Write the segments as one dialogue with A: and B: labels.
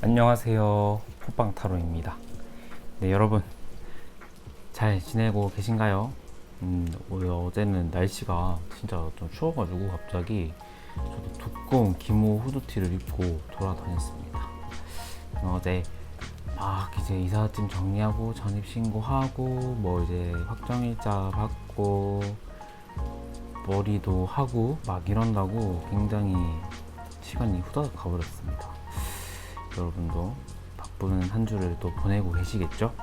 A: 안녕하세요. 풋방타로입니다. 네, 여러분 잘 지내고 계신가요? 어제는 날씨가 진짜 좀 추워가지고 갑자기 저도 두꺼운 기모 후드티를 입고 돌아다녔습니다. 어제 막 이제 이삿짐 정리하고 전입신고하고 뭐 이제 확정일자 받고 머리도 하고 막 이런다고 굉장히 시간이 후다닥 가버렸습니다. 여러분도 바쁜 한 주를 또 보내고 계시겠죠?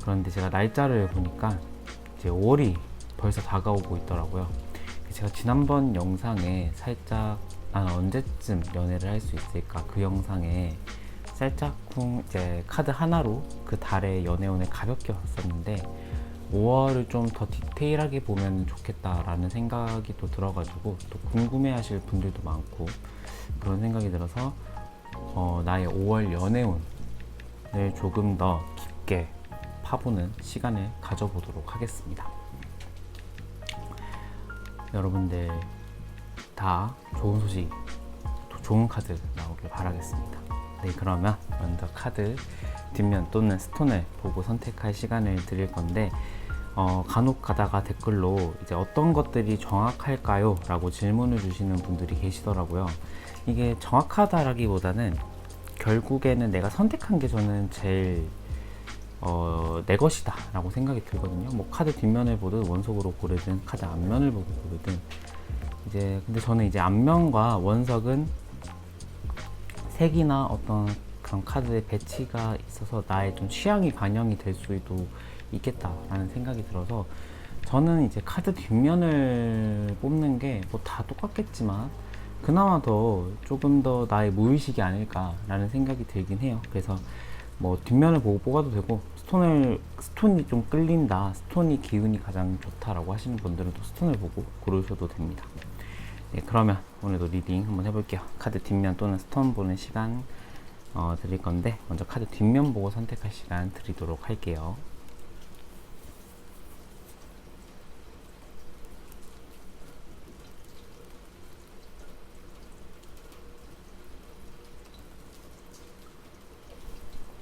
A: 그런데 제가 날짜를 보니까 이제 5월이 벌써 다가오고 있더라고요. 제가 지난번 영상에 살짝 난 언제쯤 연애를 할 수 있을까 그 영상에 살짝쿵 이제 카드 하나로 그 달의 연애운을 가볍게 봤었는데 5월을 좀 더 디테일하게 보면 좋겠다라는 생각이 또 들어가지고 또 궁금해 하실 분들도 많고 그런 생각이 들어서 나의 5월 연애운을 조금 더 깊게 파보는 시간을 가져보도록 하겠습니다. 여러분들 다 좋은 소식, 또 좋은 카드 나오길 바라겠습니다. 네, 그러면 먼저 카드 뒷면 또는 스톤을 보고 선택할 시간을 드릴 건데 간혹 가다가 댓글로 이제 어떤 것들이 정확할까요? 라고 질문을 주시는 분들이 계시더라고요. 이게 정확하다라기보다는 결국에는 내가 선택한 게 저는 제일 내 것이다 라고 생각이 들거든요. 뭐 카드 뒷면을 보든 원석으로 고르든 카드 앞면을 보고 고르든 이제 근데 저는 이제 앞면과 원석은 색이나 어떤 그런 카드의 배치가 있어서 나의 좀 취향이 반영이 될 수도 있겠다라는 생각이 들어서 저는 이제 카드 뒷면을 뽑는 게 뭐 다 똑같겠지만 그나마 더 조금 더 나의 무의식이 아닐까라는 생각이 들긴 해요. 그래서 뭐 뒷면을 보고 뽑아도 되고 스톤이 좀 끌린다, 스톤이 기운이 가장 좋다라고 하시는 분들은 또 스톤을 보고 고르셔도 됩니다. 네, 그러면 오늘도 리딩 한번 해볼게요. 카드 뒷면 또는 스톤 보는 시간 드릴 건데 먼저 카드 뒷면 보고 선택할 시간 드리도록 할게요.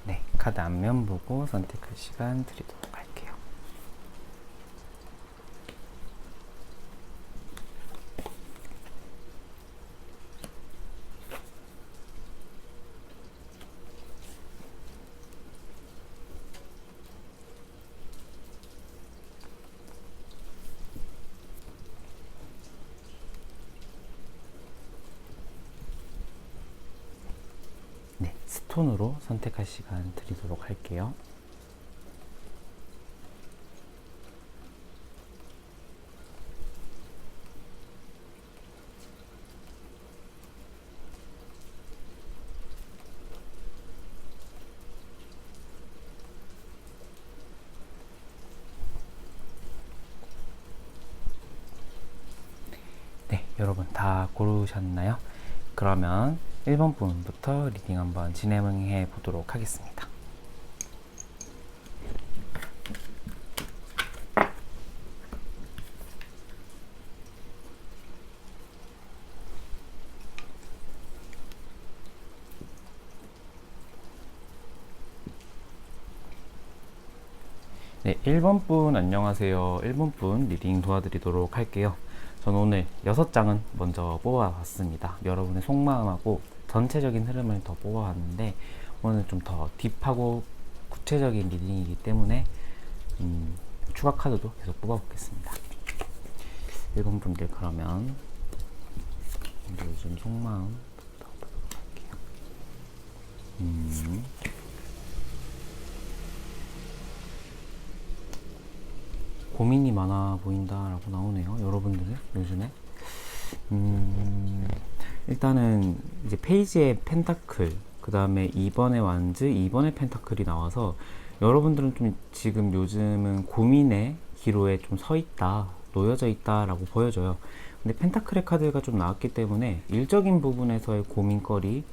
A: 네, 카드 앞면 보고 선택할 시간 드리도록 할게요. 네, 스톤으로 선택할 시간 드리도록 할게요. 네, 여러분 다 고르셨나요? 그러면 1번 분부터 리딩 한번 진행해 보도록 하겠습니다. 네, 1번 분 안녕하세요. 1번 분 리딩 도와드리도록 할게요. 저는 오늘 6장은 먼저 뽑아봤습니다. 여러분의 속마음하고 전체적인 흐름을 더 뽑아봤는데 오늘 좀 더 딥하고 구체적인 리딩이기 때문에 추가 카드도 계속 뽑아보겠습니다. 1번 분들 그러면 요즘 속마음 보도록 할게요. 고민이 많아 보인다라고 나오네요. 여러분들은 요즘에 일단은 이제 페이지에 펜타클, 그 다음에 2번의 완즈, 2번의 펜타클이 나와서 여러분들은 좀 지금 요즘은 고민의 기로에 좀 서 있다, 놓여져 있다라고 보여져요. 근데 펜타클의 카드가 좀 나왔기 때문에 일적인 부분에서의 고민거리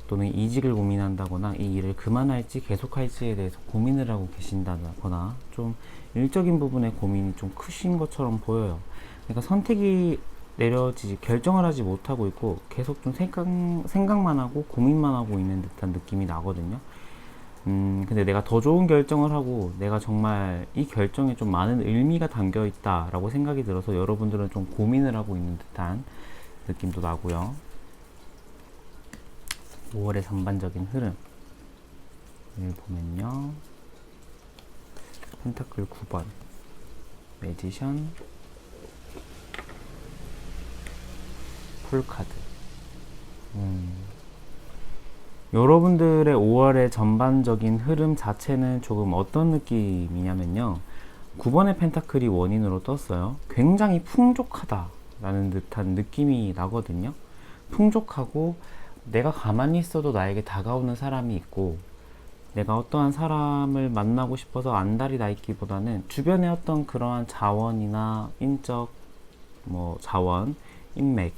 A: 또는 이직을 고민한다거나 이 일을 그만할지 계속할지에 대해서 고민을 하고 계신다거나 좀 일적인 부분에 고민이 좀 크신 것처럼 보여요. 그러니까 선택이 내려지지 결정을 하지 못하고 있고 계속 좀 생각만 하고 고민만 하고 있는 듯한 느낌이 나거든요. 근데 내가 더 좋은 결정을 하고 내가 정말 이 결정에 좀 많은 의미가 담겨 있다라고 생각이 들어서 여러분들은 좀 고민을 하고 있는 듯한 느낌도 나고요. 5월의 전반적인 흐름을 보면요. 펜타클 9번, 매지션, 풀카드. 여러분들의 5월의 전반적인 흐름 자체는 조금 어떤 느낌이냐면요. 9번의 펜타클이 원인으로 떴어요. 굉장히 풍족하다라는 듯한 느낌이 나거든요. 풍족하고 내가 가만히 있어도 나에게 다가오는 사람이 있고, 내가 어떠한 사람을 만나고 싶어서 안달이 나 있기보다는 주변에 어떤 그러한 자원이나 인적 자원, 인맥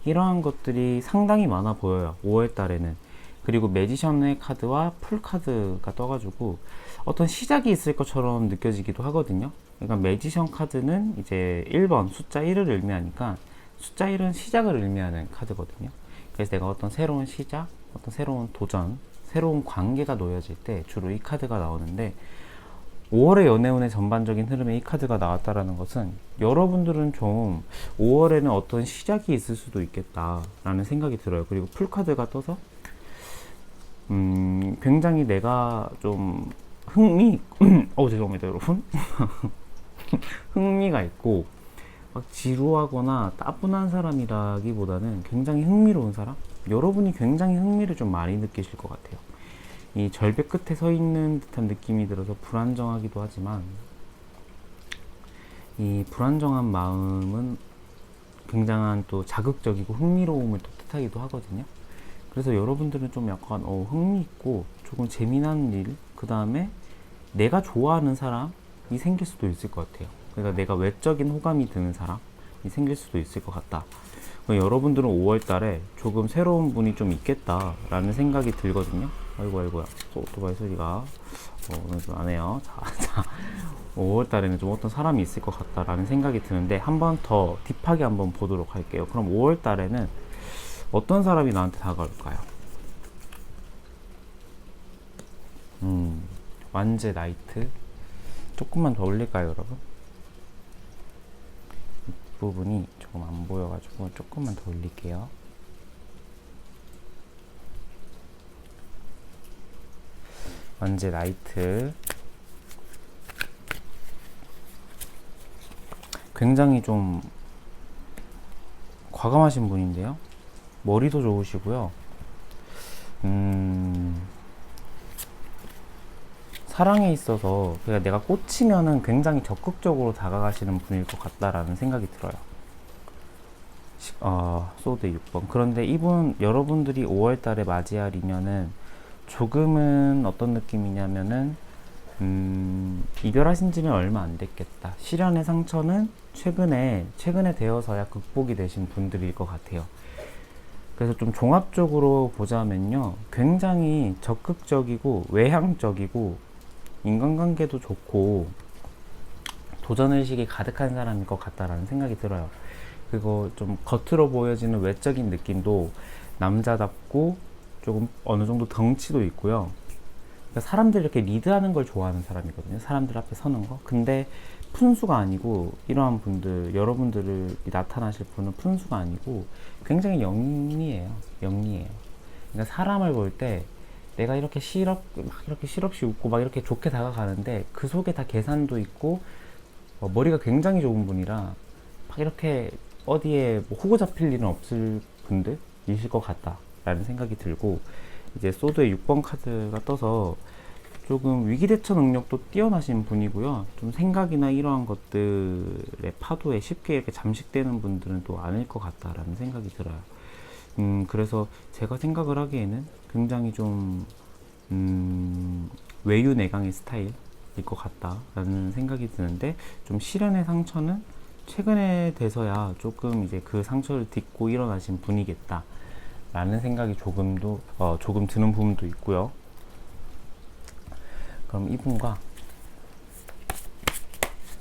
A: 이러한 것들이 상당히 많아 보여요. 5월 달에는. 그리고 매지션의 카드와 풀 카드가 떠가지고 어떤 시작이 있을 것처럼 느껴지기도 하거든요. 그러니까 매지션 카드는 이제 1번 숫자 1을 의미하니까 숫자 1은 시작을 의미하는 카드거든요. 그래서 내가 어떤 새로운 시작, 어떤 새로운 도전, 새로운 관계가 놓여질 때 주로 이 카드가 나오는데, 5월의 연애운의 전반적인 흐름에 이 카드가 나왔다라는 것은 여러분들은 좀 5월에는 어떤 시작이 있을 수도 있겠다라는 생각이 들어요. 그리고 풀카드가 떠서 굉장히 내가 좀 죄송합니다 여러분. 흥미가 있고 막 지루하거나 따분한 사람이라기보다는 굉장히 흥미로운 사람? 여러분이 굉장히 흥미를 좀 많이 느끼실 것 같아요. 이 절벽 끝에 서 있는 듯한 느낌이 들어서 불안정하기도 하지만, 이 불안정한 마음은 굉장한 또 자극적이고 흥미로움을 또 뜻하기도 하거든요. 그래서 여러분들은 좀 약간 흥미있고 조금 재미난 일, 그 다음에 내가 좋아하는 사람이 생길 수도 있을 것 같아요. 그러니까 내가 외적인 호감이 드는 사람이 생길 수도 있을 것 같다. 여러분들은 5월 달에 조금 새로운 분이 좀 있겠다라는 생각이 들거든요. 아이고야. 오토바이 소리가 오늘 좀 안 해요. 자, 5월 달에는 좀 어떤 사람이 있을 것 같다라는 생각이 드는데, 한 번 더 딥하게 한번 보도록 할게요. 그럼 5월 달에는 어떤 사람이 나한테 다가올까요? 완제 나이트. 조금만 더 올릴까요, 여러분? 이 부분이 조금 안 보여가지고 조금만 더 올릴게요. 완제 나이트. 굉장히 좀 과감하신 분인데요. 머리도 좋으시고요. 사랑에 있어서 그러니까 내가 꽂히면은 굉장히 적극적으로 다가가시는 분일 것 같다라는 생각이 들어요. 소드 6번. 그런데 이분, 여러분들이 5월 달에 맞이할 인연은 조금은 어떤 느낌이냐면은 이별하신 지는 얼마 안 됐겠다. 시련의 상처는 최근에 되어서야 극복이 되신 분들일 것 같아요. 그래서 좀 종합적으로 보자면요, 굉장히 적극적이고 외향적이고 인간관계도 좋고 도전의식이 가득한 사람일 것 같다라는 생각이 들어요. 그리고 좀 겉으로 보여지는 외적인 느낌도 남자답고 조금 어느 정도 덩치도 있고요. 그러니까 사람들 이렇게 리드하는 걸 좋아하는 사람이거든요. 사람들 앞에 서는 거. 근데 푼수가 아니고, 이러한 분들, 여러분들이 나타나실 분은 푼수가 아니고 굉장히 영리해요. 그러니까 사람을 볼 때 내가 이렇게 실없이 웃고 막 이렇게 좋게 다가가는데 그 속에 다 계산도 있고 머리가 굉장히 좋은 분이라 막 이렇게 어디에 호구 잡힐 일은 없을 분들이실 것 같다라는 생각이 들고, 이제 소드의 6번 카드가 떠서 조금 위기대처 능력도 뛰어나신 분이고요. 좀 생각이나 이러한 것들의 파도에 쉽게 이렇게 잠식되는 분들은 또 아닐 것 같다라는 생각이 들어요. 그래서 제가 생각을 하기에는 굉장히 좀 외유내강의 스타일일 것 같다라는 생각이 드는데, 좀 시련의 상처는 최근에 돼서야 조금 이제 그 상처를 딛고 일어나신 분이겠다 라는 생각이 조금 드는 부분도 있고요. 그럼 이분과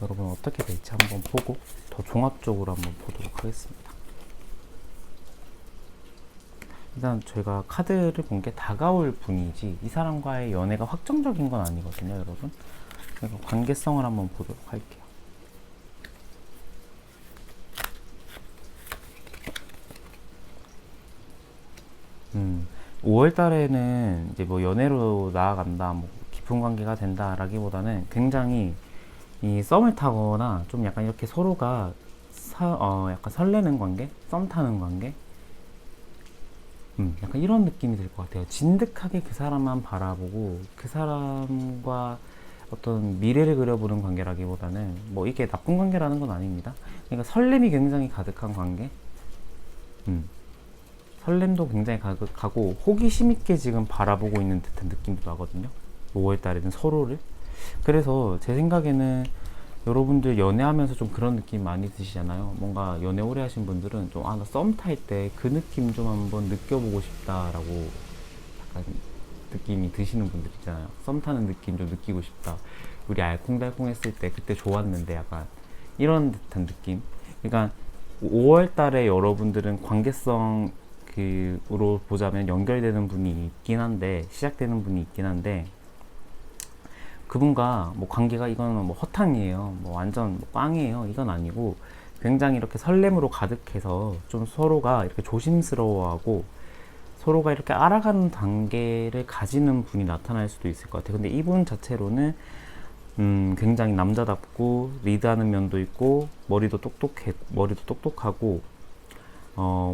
A: 여러분 어떻게 될지 한번 보고 더 종합적으로 한번 보도록 하겠습니다. 일단 저희가 카드를 본 게 다가올 분이지 이 사람과의 연애가 확정적인 건 아니거든요, 여러분. 그러니까 관계성을 한번 보도록 할게요. 5월 달에는 이제 뭐 연애로 나아간다, 뭐 깊은 관계가 된다라기보다는 굉장히 이 썸을 타거나 좀 약간 이렇게 서로가 약간 설레는 관계, 썸 타는 관계, 약간 이런 느낌이 들 것 같아요. 진득하게 그 사람만 바라보고 그 사람과 어떤 미래를 그려보는 관계라기보다는 뭐 이게 나쁜 관계라는 건 아닙니다. 그러니까 설렘이 굉장히 가득한 관계, 음, 설렘도 굉장히 가득하고 호기심 있게 지금 바라보고 있는 듯한 느낌도 나거든요. 5월 달에는 서로를. 그래서 제 생각에는 여러분들 연애하면서 좀 그런 느낌 많이 드시잖아요. 뭔가 연애 오래 하신 분들은 좀, 나 썸 탈 때 그 느낌 좀 한번 느껴보고 싶다라고 약간 느낌이 드시는 분들 있잖아요. 썸 타는 느낌 좀 느끼고 싶다. 우리 알콩달콩 했을 때 그때 좋았는데 약간 이런 듯한 느낌. 그러니까 5월 달에 여러분들은 관계성 으로 보자면 연결되는 분이 있긴 한데, 시작되는 분이 있긴 한데, 그분과 뭐 관계가 이거는 뭐 허탕이에요, 뭐 완전 뭐 빵이에요, 이건 아니고 굉장히 이렇게 설렘으로 가득해서 좀 서로가 이렇게 조심스러워하고 서로가 이렇게 알아가는 단계를 가지는 분이 나타날 수도 있을 것 같아요. 근데 이분 자체로는 굉장히 남자답고 리드하는 면도 있고 머리도 똑똑하고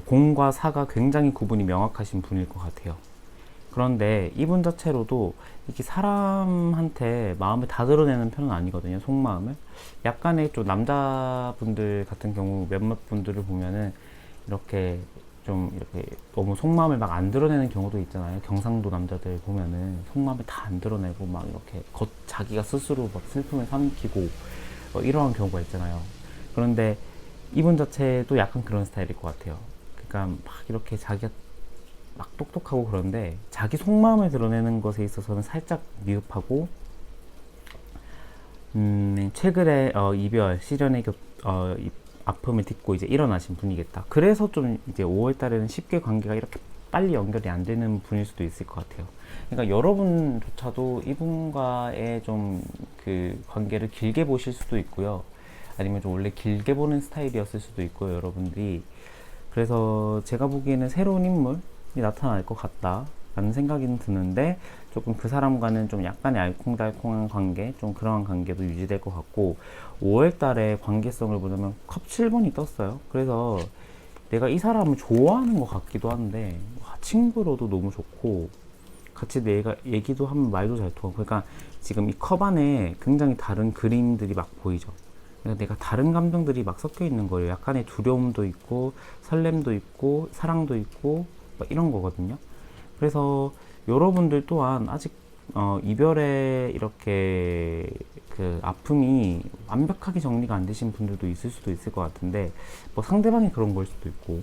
A: 공과 사가 굉장히 구분이 명확하신 분일 것 같아요. 그런데 이분 자체로도 이렇게 사람한테 마음을 다 드러내는 편은 아니거든요, 속마음을. 약간의 좀 남자분들 같은 경우 몇몇 분들을 보면은 이렇게 좀 이렇게 너무 속마음을 막 안 드러내는 경우도 있잖아요. 경상도 남자들 보면은 속마음을 다 안 드러내고 막 이렇게 자기가 스스로 막 슬픔을 삼키고 이러한 경우가 있잖아요. 그런데 이분 자체도 약간 그런 스타일일 것 같아요. 그러니까 막 이렇게 자기가 막 똑똑하고 그런데 자기 속마음을 드러내는 것에 있어서는 살짝 미흡하고, 최근에 이별 시련의 아픔을 딛고 이제 일어나신 분이겠다. 그래서 좀 이제 5월 달에는 쉽게 관계가 이렇게 빨리 연결이 안 되는 분일 수도 있을 것 같아요. 그러니까 여러분조차도 이분과의 좀 그 관계를 길게 보실 수도 있고요. 아니면 좀 원래 길게 보는 스타일이었을 수도 있고요, 여러분들이. 그래서 제가 보기에는 새로운 인물이 나타날 것 같다 라는 생각이 드는데, 조금 그 사람과는 좀 약간의 알콩달콩한 관계, 좀 그러한 관계도 유지될 것 같고, 5월 달에 관계성을 보자면 컵 7번이 떴어요. 그래서 내가 이 사람을 좋아하는 것 같기도 한데, 친구로도 너무 좋고, 같이 내가 얘기도 하면 말도 잘 통하고, 그러니까 지금 이 컵 안에 굉장히 다른 그림들이 막 보이죠. 그러니까 내가 다른 감정들이 막 섞여 있는 거예요. 약간의 두려움도 있고, 설렘도 있고, 사랑도 있고, 막 이런 거거든요. 그래서 여러분들 또한 아직 이별에 이렇게 그 아픔이 완벽하게 정리가 안 되신 분들도 있을 수도 있을 것 같은데, 뭐 상대방이 그런 걸 수도 있고,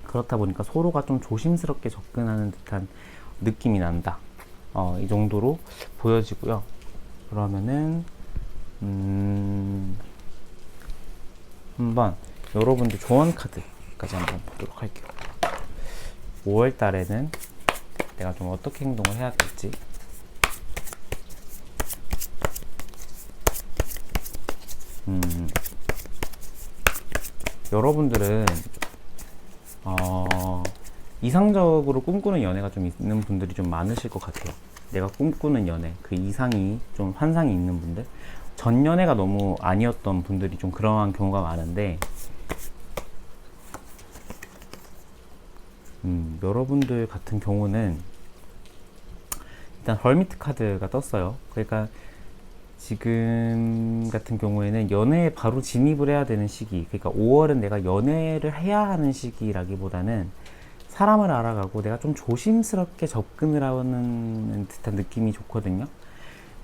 A: 그렇다 보니까 서로가 좀 조심스럽게 접근하는 듯한 느낌이 난다. 이 정도로 보여지고요. 그러면은 한번 여러분들 조언 카드까지 한번 보도록 할게요. 5월 달에는 내가 좀 어떻게 행동을 해야 될지. 여러분들은 이상적으로 꿈꾸는 연애가 좀 있는 분들이 좀 많으실 것 같아요. 내가 꿈꾸는 연애, 그 이상이 좀 환상이 있는 분들, 전 연애가 너무 아니었던 분들이 좀 그러한 경우가 많은데, 여러분들 같은 경우는 일단 헐미트 카드가 떴어요. 그러니까 지금 같은 경우에는 연애에 바로 진입을 해야 되는 시기, 그러니까 5월은 내가 연애를 해야 하는 시기라기보다는 사람을 알아가고 내가 좀 조심스럽게 접근을 하는 듯한 느낌이 좋거든요.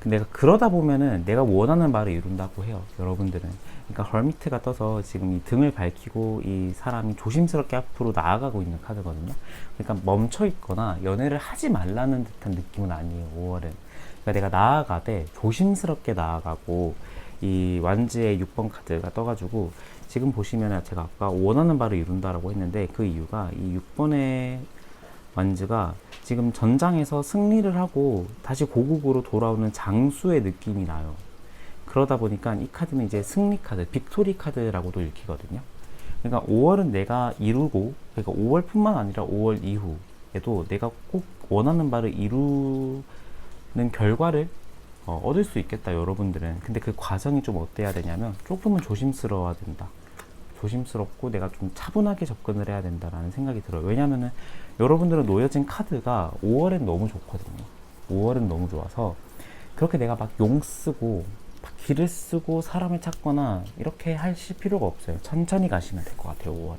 A: 내가 그러다 보면은 내가 원하는 바를 이룬다고 해요, 여러분들은. 그러니까 헐미트가 떠서 지금 이 등을 밝히고 이 사람이 조심스럽게 앞으로 나아가고 있는 카드거든요. 그러니까 멈춰 있거나 연애를 하지 말라는 듯한 느낌은 아니에요, 5월은. 그러니까 내가 나아가되 조심스럽게 나아가고, 이 완지의 6번 카드가 떠가지고 지금 보시면 제가 아까 원하는 바를 이룬다라고 했는데, 그 이유가 이 6번의 완즈가 지금 전장에서 승리를 하고 다시 고국으로 돌아오는 장수의 느낌이 나요. 그러다 보니까 이 카드는 이제 승리 카드, 빅토리 카드라고도 읽히거든요. 그러니까 5월은 내가 이루고, 그러니까 5월뿐만 아니라 5월 이후에도 내가 꼭 원하는 바를 이루는 결과를 얻을 수 있겠다, 여러분들은. 근데 그 과정이 좀 어때야 되냐면 조금은 조심스러워야 된다. 조심스럽고 내가 좀 차분하게 접근을 해야 된다라는 생각이 들어요. 왜냐면은 여러분들은 놓여진 카드가 5월엔 너무 좋거든요. 5월은 너무 좋아서 그렇게 내가 막 용 쓰고 막 길을 쓰고 사람을 찾거나 이렇게 하실 필요가 없어요. 천천히 가시면 될 것 같아요, 5월은.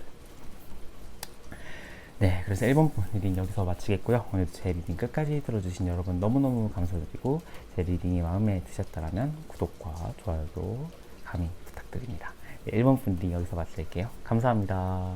A: 네, 그래서 1번 리딩 여기서 마치겠고요. 오늘도 제 리딩 끝까지 들어주신 여러분 너무너무 감사드리고, 제 리딩이 마음에 드셨다면 구독과 좋아요도 감히 부탁드립니다. 네, 1번 리딩 여기서 마칠게요. 감사합니다.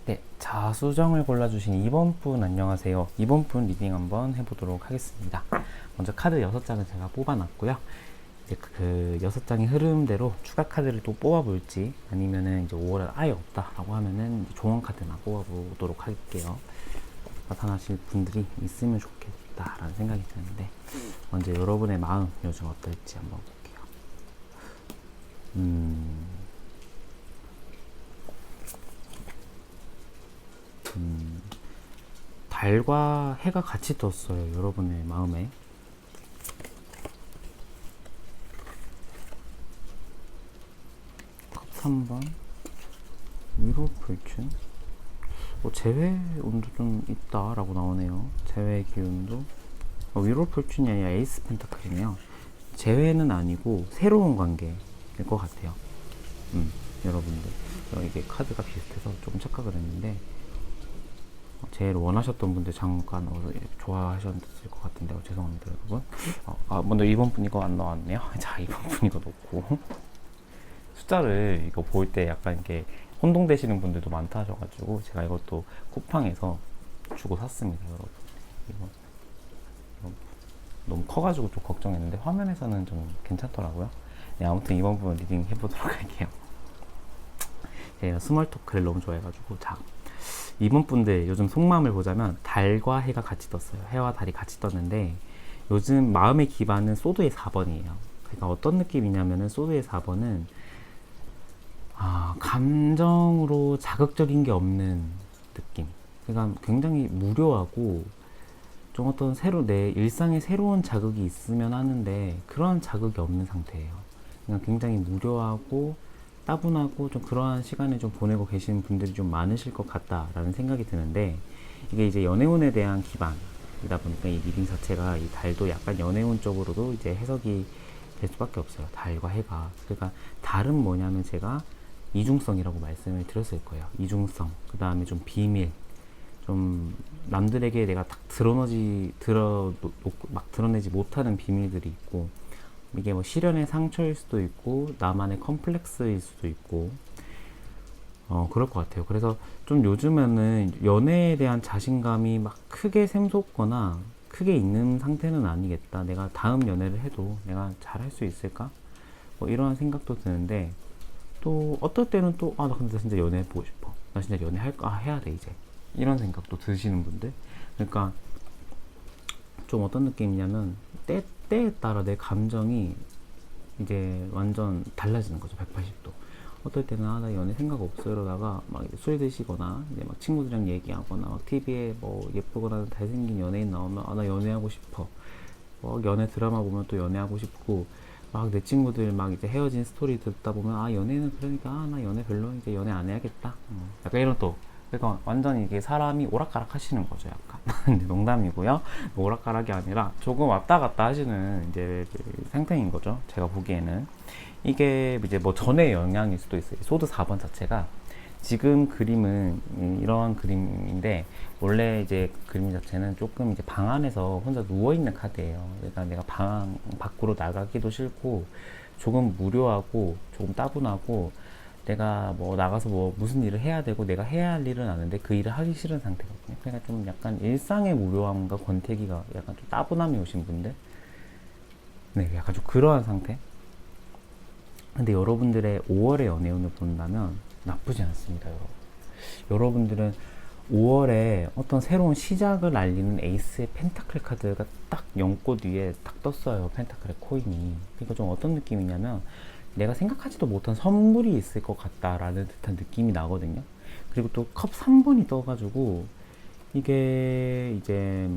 A: 네, 자수정을 골라주신 2번 분 안녕하세요. 2번 분 리딩 한번 해보도록 하겠습니다. 먼저 카드 6장을 제가 뽑아놨고요. 이제 그 6장의 흐름대로 추가 카드를 또 뽑아볼지, 아니면은 이제 5월에 아예 없다라고 하면은 조언 카드나 뽑아보도록 할게요. 나타나실 분들이 있으면 좋겠다라는 생각이 드는데, 먼저 여러분의 마음 요즘 어떨지 한번 볼게요. 달과 해가 같이 떴어요, 여러분의 마음에. 컵 3번 위로 불춘, 재회 운도 좀 있다라고 나오네요. 재회 기운도 위로 불춘이 아니라 에이스 펜타클이네요. 재회는 아니고 새로운 관계일 것 같아요. 여러분들 이게 카드가 비슷해서 조금 착각을 했는데, 제일 원하셨던 분들 잠깐 좋아하셨을 것 같은데 죄송합니다, 여러분. 먼저 2번 분 이거 안 나왔네요. 자, 2번 분 이거 놓고 숫자를 이거 볼 때 약간 이렇게 혼동되시는 분들도 많다 하셔가지고 제가 이것도 쿠팡에서 주고 샀습니다, 여러분. 이거 너무 커가지고 좀 걱정했는데 화면에서는 좀 괜찮더라고요. 네, 아무튼 2번 분 리딩 해보도록 할게요. 제가 스몰 토크를 너무 좋아해가지고. 자, 2번 분들 요즘 속마음을 보자면 달과 해가 같이 떴어요. 해와 달이 같이 떴는데 요즘 마음의 기반은 소드의 4번이에요. 그러니까 어떤 느낌이냐면은 소드의 4번은 감정으로 자극적인 게 없는 느낌. 그러니까 굉장히 무료하고 좀 어떤 내 일상에 새로운 자극이 있으면 하는데 그런 자극이 없는 상태예요. 그냥 굉장히 무료하고 따분하고 좀 그러한 시간을 좀 보내고 계시는 분들이 좀 많으실 것 같다라는 생각이 드는데, 이게 이제 연애운에 대한 기반이다 보니까 이 리딩 자체가 이 달도 약간 연애운 쪽으로도 이제 해석이 될 수밖에 없어요. 달과 해가. 그러니까 달은 뭐냐면 제가 이중성이라고 말씀을 드렸을 거예요. 이중성. 그 다음에 좀 비밀. 좀 남들에게 내가 딱 드러내지 못하는 비밀들이 있고, 이게 뭐 시련의 상처일 수도 있고 나만의 컴플렉스일 수도 있고 그럴 것 같아요. 그래서 좀 요즘에는 연애에 대한 자신감이 막 크게 샘솟거나 크게 있는 상태는 아니겠다. 내가 다음 연애를 해도 내가 잘할 수 있을까? 뭐 이런 생각도 드는데, 또 어떨 때는 또 나 근데 진짜 연애해보고 싶어. 나 진짜 연애할까? 해야 돼 이제. 이런 생각도 드시는 분들. 그러니까 좀 어떤 느낌이냐면 때에 따라 내 감정이 이제 완전 달라지는 거죠. 180도. 어떨 때는 나 연애 생각 없어 이러다가 막 술 드시거나 이제 막 친구들이랑 얘기하거나 막 TV에 뭐 예쁘거나 잘생긴 연예인 나오면 나 연애하고 싶어. 연애 드라마 보면 또 연애하고 싶고, 막 내 친구들 막 이제 헤어진 스토리 듣다 보면 연애는 그러니까 나 연애 별로 이제 연애 안 해야겠다. 약간 이런 또 그러니까 완전히 이게 사람이 오락가락 하시는 거죠, 약간. 근데 농담이고요. 오락가락이 아니라 조금 왔다 갔다 하시는 이제 상태인 거죠. 제가 보기에는 이게 이제 뭐 전의 영향일 수도 있어요. 소드 4번 자체가 지금 그림은 이런 그림인데 원래 이제 그림 자체는 조금 이제 방 안에서 혼자 누워 있는 카드예요. 그러니까 내가 방 밖으로 나가기도 싫고 조금 무료하고 조금 따분하고 내가 뭐 나가서 뭐 무슨 일을 해야 되고 내가 해야 할 일은 아는데 그 일을 하기 싫은 상태거든요. 그러니까 좀 약간 일상의 무료함과 권태기가 약간 좀 따분함이 오신 분들, 네, 약간 좀 그러한 상태. 근데 여러분들의 5월의 연애운을 본다면 나쁘지 않습니다, 여러분. 여러분들은 5월에 어떤 새로운 시작을 알리는 에이스의 펜타클 카드가 딱 연꽃 위에 딱 떴어요. 펜타클의 코인이. 그러니까 좀 어떤 느낌이냐면 내가 생각하지도 못한 선물이 있을 것 같다라는 듯한 느낌이 나거든요. 그리고 또 컵 3번이 떠가지고 이게 이제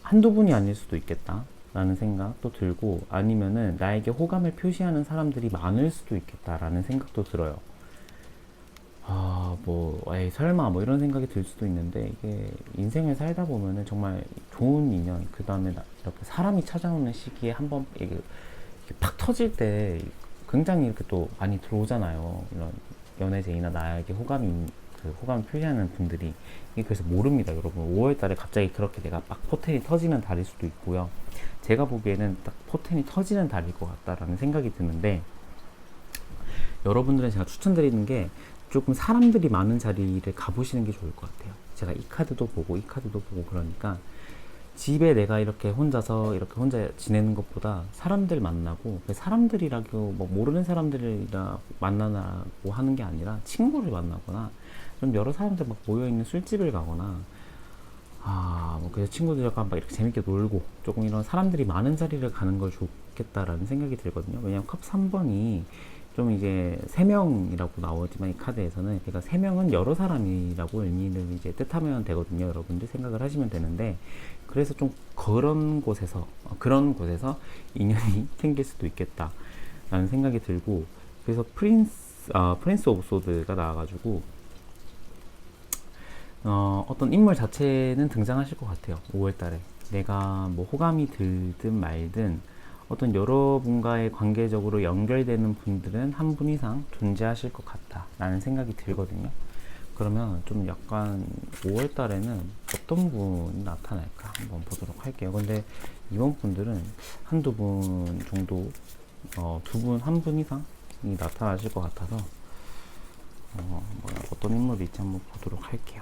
A: 한두 분이 아닐 수도 있겠다 라는 생각도 들고 아니면은 나에게 호감을 표시하는 사람들이 많을 수도 있겠다라는 생각도 들어요. 에이, 설마 뭐 이런 생각이 들 수도 있는데 이게 인생을 살다 보면은 정말 좋은 인연, 그 다음에 이렇게 사람이 찾아오는 시기에 한번 이게 팍 터질 때 굉장히 이렇게 또 많이 들어오잖아요. 이런 연애제이나 나에게 호감을 표시하는 분들이. 이게 그래서 모릅니다, 여러분. 5월 달에 갑자기 그렇게 내가 막 포텐이 터지는 달일 수도 있고요. 제가 보기에는 딱 포텐이 터지는 달일 것 같다라는 생각이 드는데, 여러분들은 제가 추천드리는 게 조금 사람들이 많은 자리를 가보시는 게 좋을 것 같아요. 제가 이 카드도 보고 이 카드도 보고 그러니까 집에 내가 이렇게 혼자서 이렇게 혼자 지내는 것보다 사람들 만나고, 사람들이라고 뭐 모르는 사람들이라 만나고 하는 게 아니라 친구를 만나거나 좀 여러 사람들 막 모여있는 술집을 가거나 뭐 그래서 친구들과 막 이렇게 재밌게 놀고 조금 이런 사람들이 많은 자리를 가는 걸 좋겠다라는 생각이 들거든요. 왜냐면 컵 3번이 좀 이제 3명이라고 나오지만 이 카드에서는, 그러니까 3명은 여러 사람이라고 의미를 이제 뜻하면 되거든요. 여러분들 생각을 하시면 되는데, 그래서 좀 그런 곳에서 인연이 생길 수도 있겠다라는 생각이 들고, 그래서 프린스 오브 소드가 나와가지고 어떤 인물 자체는 등장하실 것 같아요. 5월달에 내가 뭐 호감이 들든 말든 어떤 여러분과의 관계적으로 연결되는 분들은 한 분 이상 존재하실 것 같다 라는 생각이 들거든요. 그러면 좀 약간 5월 달에는 어떤 분이 나타날까 한번 보도록 할게요. 근데 이번 분들은 한두 분 정도, 한 분 이상이 나타나실 것 같아서 어떤 인물이 있지 한번 보도록 할게요.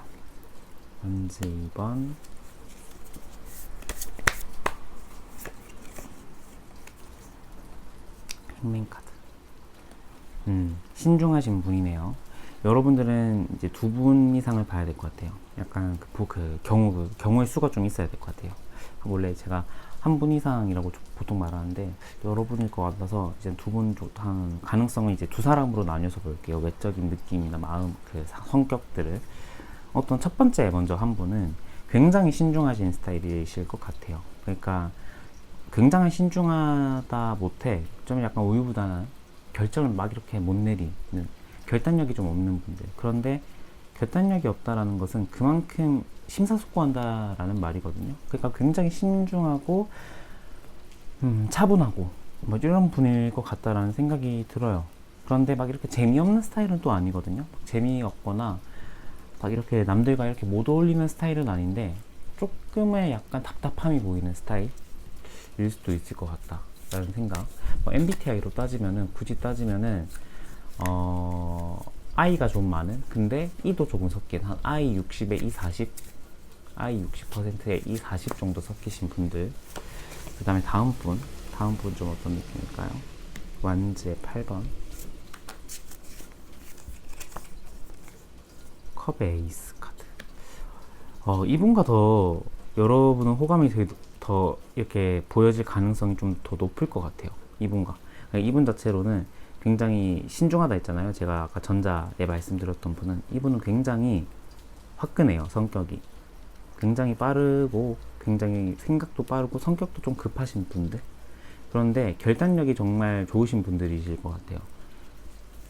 A: 먼저 2번 행맨 카드. 신중하신 분이네요. 여러분들은 이제 2분 이상을 봐야 될 것 같아요. 약간 경우의 수가 좀 있어야 될 것 같아요. 원래 제가 한 분 이상이라고 보통 말하는데 여러분일 것 같아서 이제 2분 한 가능성은 이제 2사람으로 나뉘어서 볼게요. 외적인 느낌이나 마음, 성격들을. 어떤 첫 번째 먼저 한 분은 굉장히 신중하신 스타일이실 것 같아요. 그러니까 굉장히 신중하다 못해 좀 약간 우유부단한 결정을 막 이렇게 못 내리는, 결단력이 좀 없는 분들. 그런데 결단력이 없다라는 것은 그만큼 심사숙고한다라는 말이거든요. 그러니까 굉장히 신중하고 차분하고 뭐 이런 분일 것 같다라는 생각이 들어요. 그런데 막 이렇게 재미없는 스타일은 또 아니거든요. 재미없거나 막 이렇게 남들과 이렇게 못 어울리는 스타일은 아닌데 조금의 약간 답답함이 보이는 스타일일 수도 있을 것 같다라는 생각. MBTI로 따지면은, 굳이 따지면은 I가 좀 많은, 근데 E도 조금 섞인, 한 I 60에 E 40, I 60%에 E 40 정도 섞이신 분들. 그 다음에 다음 분 좀 어떤 느낌일까요? 완즈의 8번 컵의 에이스 카드. 이분과 더 여러분은 호감이 더 이렇게 보여질 가능성이 좀 더 높을 것 같아요. 이분과. 이분 자체로는 굉장히 신중하다 했잖아요. 제가 아까 전자에 말씀드렸던 분은, 이분은 굉장히 화끈해요. 성격이 굉장히 빠르고 굉장히 생각도 빠르고 성격도 좀 급하신 분들. 그런데 결단력이 정말 좋으신 분들이실 것 같아요.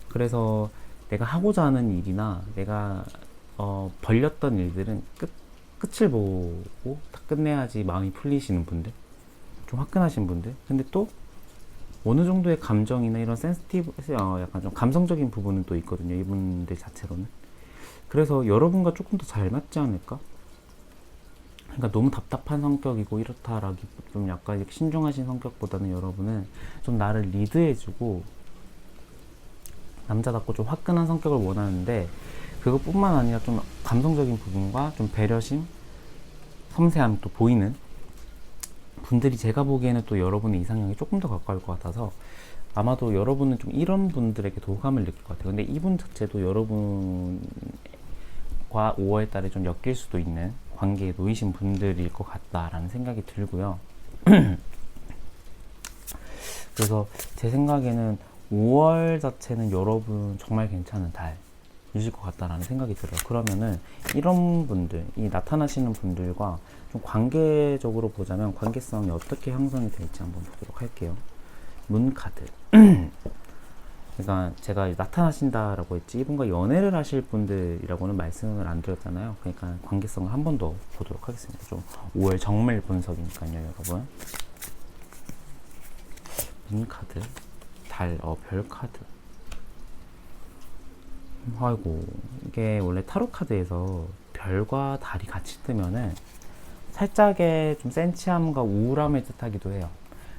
A: 그래서 내가 하고자 하는 일이나 내가 벌렸던 일들은 끝을 보고 다 끝내야지 마음이 풀리시는 분들, 좀 화끈하신 분들. 근데 또 어느 정도의 감정이나 이런 약간 좀 감성적인 부분은 또 있거든요, 이분들 자체로는. 그래서 여러분과 조금 더 잘 맞지 않을까? 그러니까 너무 답답한 성격이고 이렇다라기 좀 약간 이렇게 신중하신 성격보다는 여러분은 좀 나를 리드해주고 남자답고 좀 화끈한 성격을 원하는데, 그것뿐만 아니라 좀 감성적인 부분과 좀 배려심, 섬세함이 또 보이는 분들이 제가 보기에는 또 여러분의 이상형이 조금 더 가까울 것 같아서 아마도 여러분은 좀 이런 분들에게 더 호감을 느낄 것 같아요. 근데 이분 자체도 여러분과 5월달에 좀 엮일 수도 있는 관계에 놓이신 분들일 것 같다라는 생각이 들고요. 그래서 제 생각에는 5월 자체는 여러분 정말 괜찮은 달이실 것 같다라는 생각이 들어요. 그러면은 이런 분들, 이 나타나시는 분들과 좀 관계적으로 보자면 관계성이 어떻게 형성이 될지 한번 보도록 할게요. 문 카드. 그러니까 제가 나타나신다라고 했지, 이분과 연애를 하실 분들이라고는 말씀을 안 드렸잖아요. 그러니까 관계성을 한 번 더 보도록 하겠습니다. 좀 5월 정말 분석이니까요, 여러분. 문 카드, 달, 별 카드. 아이고, 이게 원래 타로 카드에서 별과 달이 같이 뜨면은 살짝의 좀 센치함과 우울함을 뜻하기도 해요.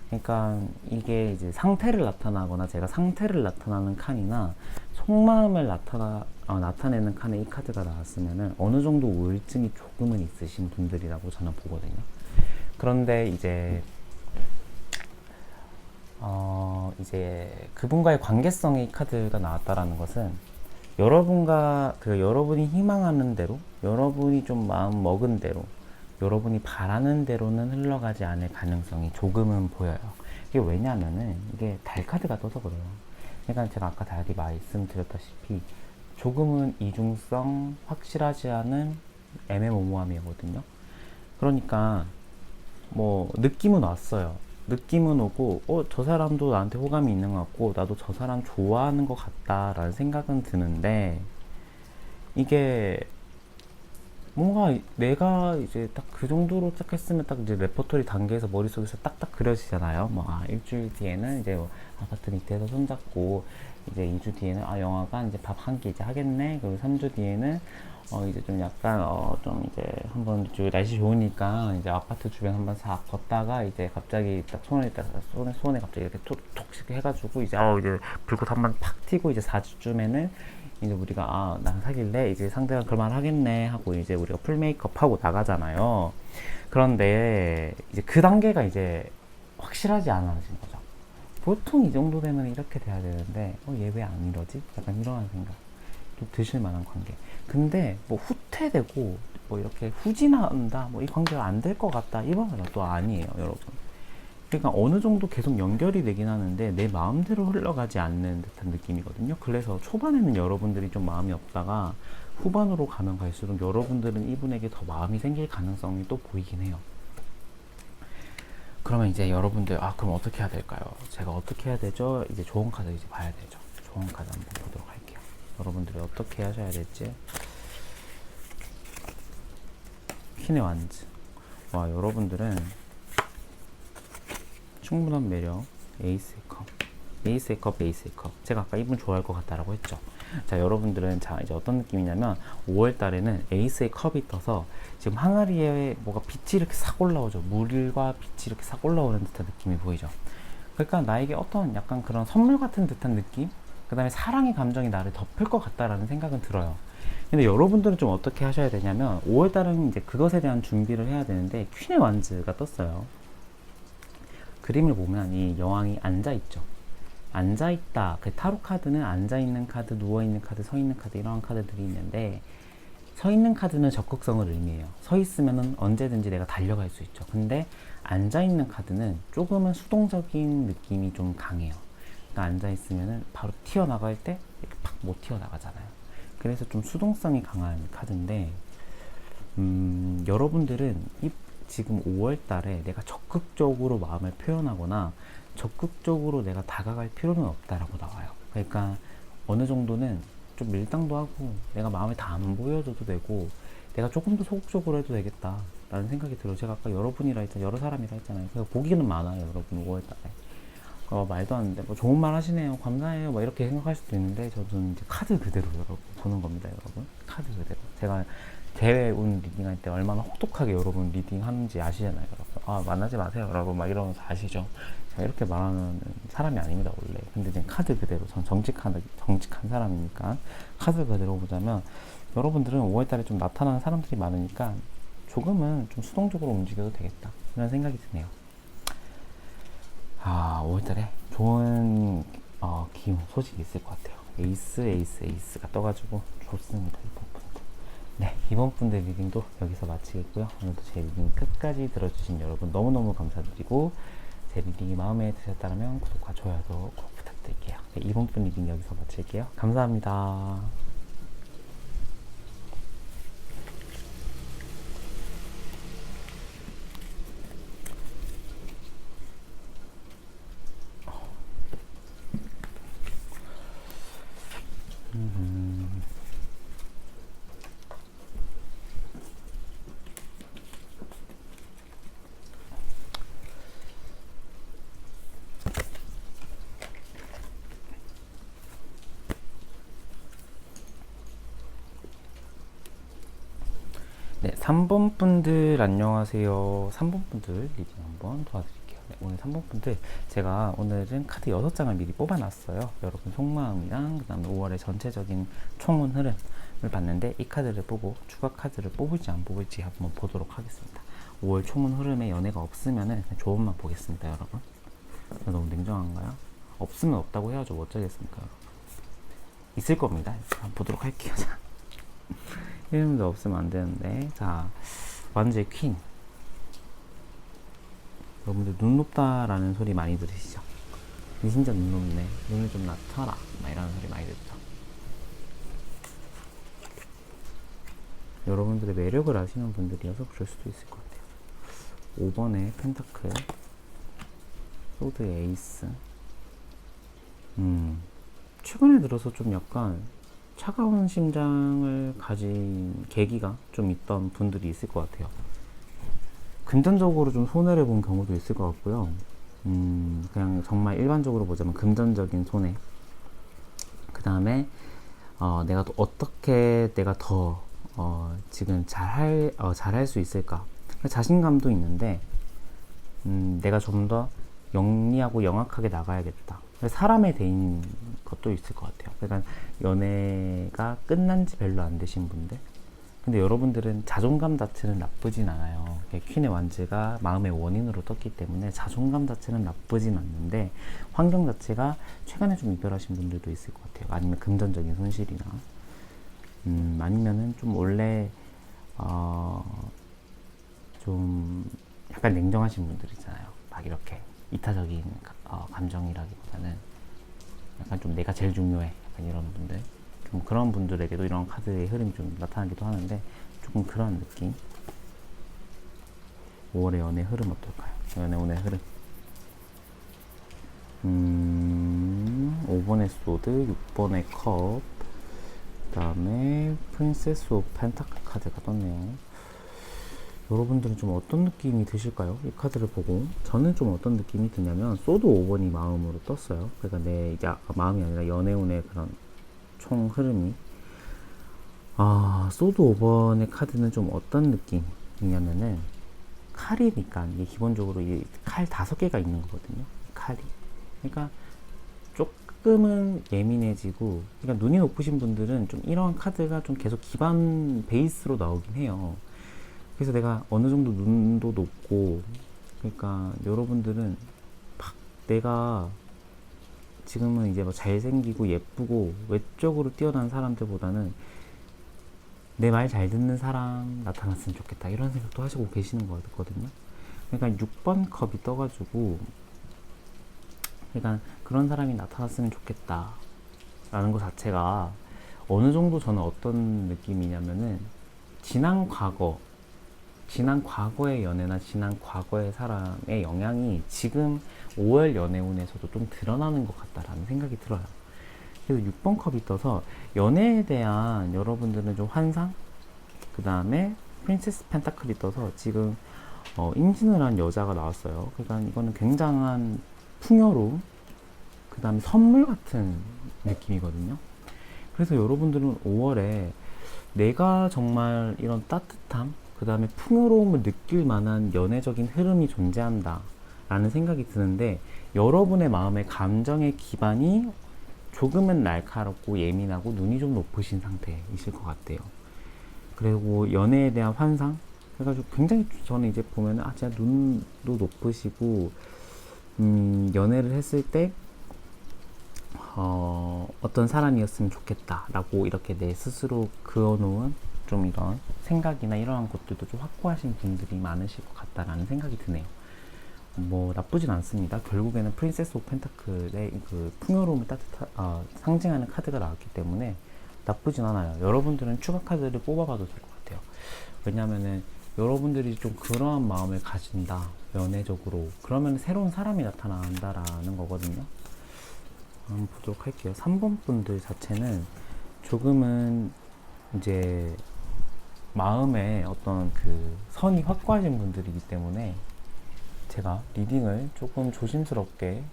A: 그러니까 이게 이제 상태를 나타나거나 제가 상태를 나타나는 칸이나 속마음을 나타내는 칸에 이 카드가 나왔으면은 어느 정도 우울증이 조금은 있으신 분들이라고 저는 보거든요. 그런데 이제 그분과의 관계성의 이 카드가 나왔다라는 것은 여러분이 희망하는 대로, 여러분이 좀 마음 먹은 대로, 여러분이 바라는 대로는 흘러가지 않을 가능성이 조금은 보여요. 이게 왜냐면은 이게 달 카드가 떠서 그래요. 그러니까 제가 아까 달이 말씀드렸다시피 조금은 이중성, 확실하지 않은 애매모호함이거든요. 그러니까 뭐 느낌은 왔어요. 느낌은 오고 저 사람도 나한테 호감이 있는 것 같고 나도 저 사람 좋아하는 것 같다라는 생각은 드는데, 이게 뭔가 내가 이제 딱 그 정도로 딱 했으면 딱 이제 레퍼토리 단계에서 머릿속에서 딱딱 그려지잖아요. 뭐 일주일 뒤에는 이제 아파트 밑에서 손잡고, 이제 2주 뒤에는 영화관 이제 밥 한 끼 이제 하겠네. 그리고 3주 뒤에는 이제 좀 약간 좀 이제 한번 날씨 좋으니까 이제 아파트 주변 한번 싹 걷다가 이제 갑자기 딱 손에 갑자기 이렇게 톡톡 해가지고 이제 이제 불꽃 한번 팍 튀고, 이제 4주쯤에는 이제 우리가 난 사귈래, 이제 상대가 그말 하겠네 하고 이제 우리가 풀 메이크업 하고 나가잖아요. 그런데 이제 그 단계가 이제 확실하지 않아진 거죠. 보통 이 정도 되면 이렇게 돼야 되는데 얘 왜 안 이러지? 약간 이런 생각 좀 드실 만한 관계. 근데 뭐 후퇴되고 뭐 이렇게 후진한다, 뭐 이 관계가 안 될 것 같다, 이거는 또 아니에요, 여러분. 그러니까 어느 정도 계속 연결이 되긴 하는데 내 마음대로 흘러가지 않는 듯한 느낌이거든요. 그래서 초반에는 여러분들이 좀 마음이 없다가 후반으로 가면 갈수록 여러분들은 이분에게 더 마음이 생길 가능성이 또 보이긴 해요. 그러면 이제 여러분들 그럼 어떻게 해야 될까요? 제가 어떻게 해야 되죠? 이제 좋은 카드 이제 봐야 되죠. 좋은 카드 한번 보도록 할게요. 여러분들이 어떻게 하셔야 될지. 퀸의 완즈. 여러분들은 충분한 매력, 에이스의 컵. 제가 아까 이분 좋아할 것 같다라고 했죠. 자, 여러분들은 이제 어떤 느낌이냐면 5월 달에는 에이스의 컵이 떠서 지금 항아리에 뭐가 빛이 이렇게 싹 올라오죠. 물과 빛이 이렇게 싹 올라오는 듯한 느낌이 보이죠. 그러니까 나에게 어떤 약간 그런 선물 같은 듯한 느낌? 그 다음에 사랑의 감정이 나를 덮을 것 같다라는 생각은 들어요. 근데 여러분들은 좀 어떻게 하셔야 되냐면 5월 달은 이제 그것에 대한 준비를 해야 되는데 퀸의 완즈가 떴어요. 그림을 보면 이 여왕이 앉아있죠. 앉아있다. 그 타로 카드는 앉아있는 카드, 누워있는 카드, 서있는 카드, 이런 카드들이 있는데, 서있는 카드는 적극성을 의미해요. 서있으면 언제든지 내가 달려갈 수 있죠. 근데 앉아있는 카드는 조금은 수동적인 느낌이 좀 강해요. 그러니까 앉아있으면 바로 튀어나갈 때 이렇게 팍 못 튀어나가잖아요. 그래서 좀 수동성이 강한 카드인데, 여러분들은 지금 5월 달에 내가 적극적으로 마음을 표현하거나 적극적으로 내가 다가갈 필요는 없다라고 나와요. 그러니까 어느 정도는 좀 밀당도 하고 내가 마음에 다 안 보여줘도 되고 내가 조금 더 소극적으로 해도 되겠다 라는 생각이 들어요. 제가 아까 여러분이라 했잖아요. 여러 사람이라 했잖아요. 그래서 보기는 많아요. 여러분 5월달에 말도 안 돼. 뭐 좋은 말 하시네요. 감사해요. 뭐 이렇게 생각할 수도 있는데 저는 이제 카드 그대로 여러분 보는 겁니다. 여러분 카드 그대로. 제가 대회 운 리딩할 때 얼마나 혹독하게 여러분 리딩 하는지 아시잖아요. 여러분 만나지 마세요. 라고 막 이러면서 아시죠? 제가 이렇게 말하는 사람이 아닙니다. 원래. 근데 지금 카드 그대로 전 정직한 사람이니까 카드 그대로 보자면 여러분들은 5월달에 좀 나타나는 사람들이 많으니까 조금은 좀 수동적으로 움직여도 되겠다 이런 생각이 드네요. 5월달에 좋은 기운 소식이 있을 것 같아요. 에이스가 떠가지고 좋습니다. 이번 분들. 네, 이번 분들 리딩도 여기서 마치겠고요. 오늘도 제 리딩 끝까지 들어주신 여러분 너무너무 감사드리고 제 리딩이 마음에 드셨다면 구독과 좋아요도 꼭 부탁드릴게요. 네, 이번 분 리딩 여기서 마칠게요. 감사합니다. 네, 3번 분들 안녕하세요. 3번 분들 리딩 한번 도와드릴게요. 네, 오늘 3번 분들 제가 오늘은 카드 6장을 미리 뽑아놨어요. 여러분 속마음이랑 그 다음에 5월의 전체적인 총운 흐름을 봤는데 이 카드를 보고 추가 카드를 뽑을지 안 뽑을지 한번 보도록 하겠습니다. 5월 총운 흐름에 연애가 없으면은 좋은만 보겠습니다. 여러분 너무 냉정한가요? 없으면 없다고 해야죠. 뭐 어쩌겠습니까 여러분. 있을 겁니다. 한번 보도록 할게요. 이름도 없으면 안 되는데. 자, 완주의 퀸. 여러분들 눈 높다라는 소리 많이 들으시죠? 니 진짜 눈 높네. 눈을 좀 낮춰라. 막 이런 소리 많이 듣죠. 여러분들의 매력을 아시는 분들이어서 그럴 수도 있을 것 같아요. 5번의 펜타클, 소드의 에이스. 최근에 들어서 좀 약간 차가운 심장을 가진 계기가 좀 있던 분들이 있을 것 같아요. 금전적으로 좀 손해를 본 경우도 있을 것 같고요. 그냥 정말 일반적으로 보자면 금전적인 손해. 그 다음에 내가 또 어떻게 내가 더 지금 잘할 수 있을까? 자신감도 있는데 내가 좀 더 영리하고 영악하게 나가야겠다. 사람에 대인 것도 있을 것 같아요. 그러니까 연애가 끝난 지 별로 안 되신 분들. 근데 여러분들은 자존감 자체는 나쁘진 않아요. 퀸의 완즈가 마음의 원인으로 떴기 때문에 자존감 자체는 나쁘진 않는데 환경 자체가 최근에 좀 이별하신 분들도 있을 것 같아요. 아니면 금전적인 손실이나 아니면은 좀 원래 좀 약간 냉정하신 분들 있잖아요. 막 이렇게 이타적인 감정이라기보다는 약간 좀 내가 제일 중요해 약간 이런 분들, 좀 그런 분들에게도 이런 카드의 흐름이 좀 나타나기도 하는데 조금 그런 느낌. 5월의 연애 흐름 어떨까요? 연애 흐름. 5번의 소드, 6번의 컵, 그 다음에 프린세스 오브 펜타클 카드가 떴네요. 여러분들은 좀 어떤 느낌이 드실까요? 이 카드를 보고 저는 좀 어떤 느낌이 드냐면 소드 5번이 마음으로 떴어요. 그러니까 내 이제 마음이 아니라 연애운의 그런 총 흐름이 소드 5번의 카드는 좀 어떤 느낌이냐면은 칼이니까 이게 기본적으로 이 칼 5개가 있는 거거든요. 칼이. 그러니까 조금은 예민해지고, 그러니까 눈이 높으신 분들은 좀 이런 카드가 좀 계속 기반 베이스로 나오긴 해요. 그래서 내가 어느 정도 눈도 높고, 그러니까 여러분들은 막 내가 지금은 이제 뭐 잘생기고 예쁘고 외적으로 뛰어난 사람들보다는 내 말 잘 듣는 사람 나타났으면 좋겠다 이런 생각도 하시고 계시는 것 같거든요. 그러니까 6번 컵이 떠가지고 그러니까 그런 사람이 나타났으면 좋겠다 라는 것 자체가 어느 정도 저는 어떤 느낌이냐면은 지난 과거의 연애나 지난 과거의 사람의 영향이 지금 5월 연애운에서도 좀 드러나는 것 같다라는 생각이 들어요. 그래서 6번 컵이 떠서 연애에 대한 여러분들은 좀 환상, 그 다음에 프린세스 펜타클이 떠서 지금 임신을 한 여자가 나왔어요. 그러니까 이거는 굉장한 풍요로움, 그 다음에 선물 같은 느낌이거든요. 그래서 여러분들은 5월에 내가 정말 이런 따뜻함, 그 다음에 풍요로움을 느낄 만한 연애적인 흐름이 존재한다 라는 생각이 드는데, 여러분의 마음의 감정의 기반이 조금은 날카롭고 예민하고 눈이 좀 높으신 상태이실 것 같아요. 그리고 연애에 대한 환상, 그래가지고 굉장히 저는 이제 보면은 진짜 눈도 높으시고, 연애를 했을 때 어떤 사람이었으면 좋겠다라고 이렇게 내 스스로 그어놓은 좀 이런 생각이나 이러한 것들도 좀 확고하신 분들이 많으실 것 같다라는 생각이 드네요. 뭐 나쁘진 않습니다. 결국에는 프린세스 오브 펜타클의 그 풍요로움을 상징하는 카드가 나왔기 때문에 나쁘진 않아요. 여러분들은 추가 카드를 뽑아봐도 될 것 같아요. 왜냐면은 여러분들이 좀 그러한 마음을 가진다, 연애적으로, 그러면 새로운 사람이 나타난다라는 거거든요. 한번 보도록 할게요. 3번 분들 자체는 조금은 이제 마음에 어떤 그 선이 확고하신 분들이기 때문에 제가 리딩을 조금 조심스럽게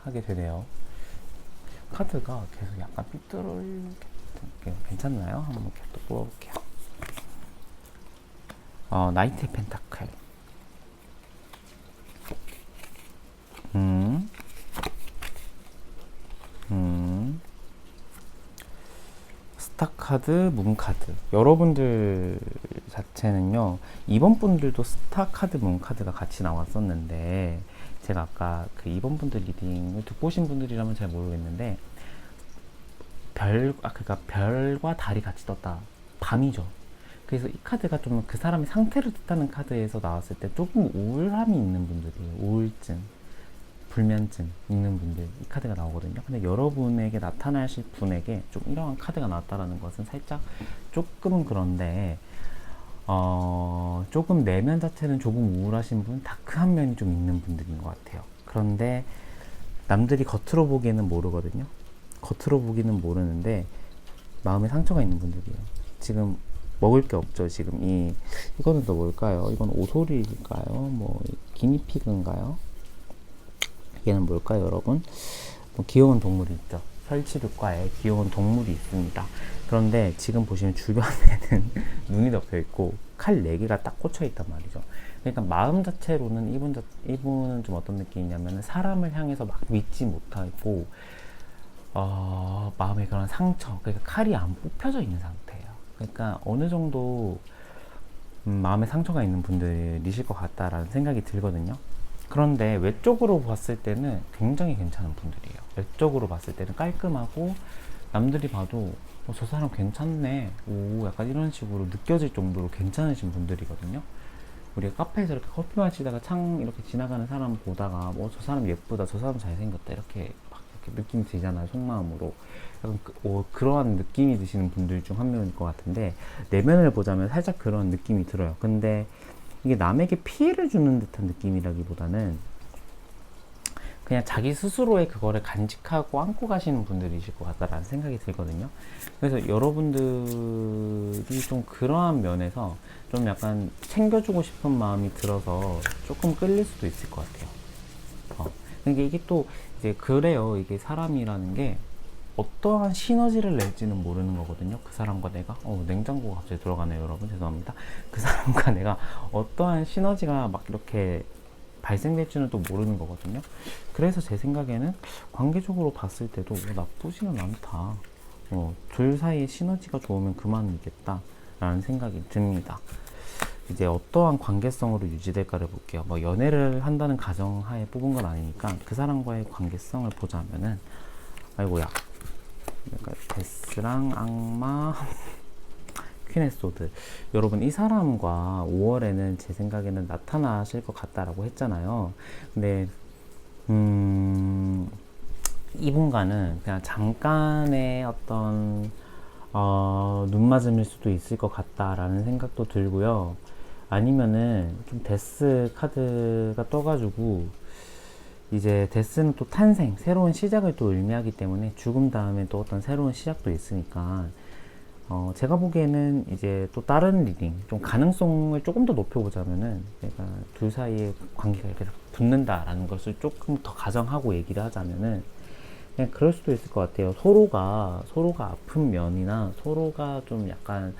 A: 하게 되네요. 카드가 계속 약간 삐뚤게 괜찮나요? 한번 이렇게 또 뽑아볼게요. 나이트 펜타클. 스타 카드, 문 카드. 여러분들 자체는요, 이번 분들도 스타 카드, 문 카드가 같이 나왔었는데, 제가 아까 그 이번 분들 리딩을 듣고 오신 분들이라면 잘 모르겠는데, 그러니까 별과 달이 같이 떴다. 밤이죠. 그래서 이 카드가 좀 그 사람의 상태를 뜻하는 카드에서 나왔을 때 조금 우울함이 있는 분들이에요. 우울증, 불면증 있는 분들, 이 카드가 나오거든요. 근데 여러분에게 나타나실 분에게 좀 이러한 카드가 나왔다라는 것은 살짝 조금은 그런데, 조금 내면 자체는 조금 우울하신 분, 다크한 면이 좀 있는 분들인 것 같아요. 그런데 남들이 겉으로 보기에는 모르거든요. 겉으로 보기는 모르는데 마음에 상처가 있는 분들이에요. 지금 먹을 게 없죠. 지금 이거는 또 뭘까요? 이건 오소리일까요? 뭐 기니피그인가요? 얘는 뭘까요, 여러분? 뭐 귀여운 동물이 있죠. 설치류과에 귀여운 동물이 있습니다. 그런데 지금 보시면 주변에는 눈이 덮여 있고 칼 4개가 딱 꽂혀 있단 말이죠. 그러니까 마음 자체로는 이분은 좀 어떤 느낌이냐면 사람을 향해서 막 믿지 못하고 마음에 그런 상처, 그러니까 칼이 안 뽑혀져 있는 상태예요. 그러니까 어느 정도 마음에 상처가 있는 분들이실 것 같다라는 생각이 들거든요. 그런데 외적으로 봤을 때는 굉장히 괜찮은 분들이에요. 외적으로 봤을 때는 깔끔하고 남들이 봐도 저 사람 괜찮네, 오, 약간 이런 식으로 느껴질 정도로 괜찮으신 분들이거든요. 우리가 카페에서 이렇게 커피 마시다가 이렇게 지나가는 사람 보다가 저 사람 예쁘다, 저 사람 잘생겼다, 이렇게 느낌이 들잖아요, 속마음으로. 약간 그러한 느낌이 드시는 분들 중 한 명일 것 같은데, 내면을 보자면 살짝 그런 느낌이 들어요. 근데 이게 남에게 피해를 주는 듯한 느낌이라기보다는 그냥 자기 스스로의 그거를 간직하고 안고 가시는 분들이실 것 같다라는 생각이 들거든요. 그래서 여러분들이 좀 그러한 면에서 좀 약간 챙겨주고 싶은 마음이 들어서 조금 끌릴 수도 있을 것 같아요. 그러니까 이게 또 이제 그래요. 이게 사람이라는 게 어떠한 시너지를 낼지는 모르는 거거든요. 그 사람과 내가 냉장고가 갑자기 들어가네요, 여러분. 죄송합니다. 그 사람과 내가 어떠한 시너지가 막 이렇게 발생될지는 또 모르는 거거든요. 그래서 제 생각에는 관계적으로 봤을 때도 나쁘지는 않다. 둘 사이의 시너지가 좋으면 그만이겠다 라는 생각이 듭니다. 이제 어떠한 관계성으로 유지될까를 볼게요. 뭐 연애를 한다는 가정하에 뽑은 건 아니니까 그 사람과의 관계성을 보자면은, 아이고야, 그러니까 데스랑 악마 퀸의 소드. 여러분, 이 사람과 5월에는 제 생각에는 나타나실 것 같다라고 했잖아요. 근데 이분과는 그냥 잠깐의 어떤 눈맞음일 수도 있을 것 같다라는 생각도 들고요. 아니면은 좀 데스 카드가 떠가지고 이제 데스는 또 탄생, 새로운 시작을 또 의미하기 때문에 죽음 다음에 또 어떤 새로운 시작도 있으니까 제가 보기에는 이제 또 다른 리딩, 좀 가능성을 조금 더 높여보자면은 내가 둘 사이의 관계가 이렇게 붙는다라는 것을 조금 더 가정하고 얘기를 하자면은 그냥 그럴 수도 있을 것 같아요. 서로가 아픈 면이나 서로가 좀 약간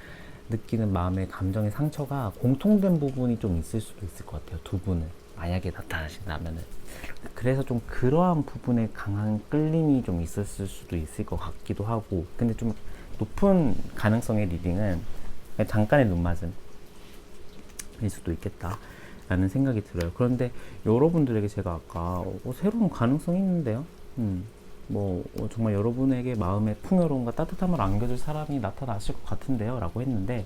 A: 느끼는 마음의 감정의 상처가 공통된 부분이 좀 있을 수도 있을 것 같아요. 두 분은 만약에 나타나신다면은. 그래서 좀 그러한 부분에 강한 끌림이 좀 있었을 수도 있을 것 같기도 하고, 근데 좀 높은 가능성의 리딩은 그냥 잠깐의 눈맞음 일 수도 있겠다 라는 생각이 들어요. 그런데 여러분들에게 제가 아까 새로운 가능성이 있는데요, 정말 여러분에게 마음의 풍요로움과 따뜻함을 안겨줄 사람이 나타나실 것 같은데요 라고 했는데,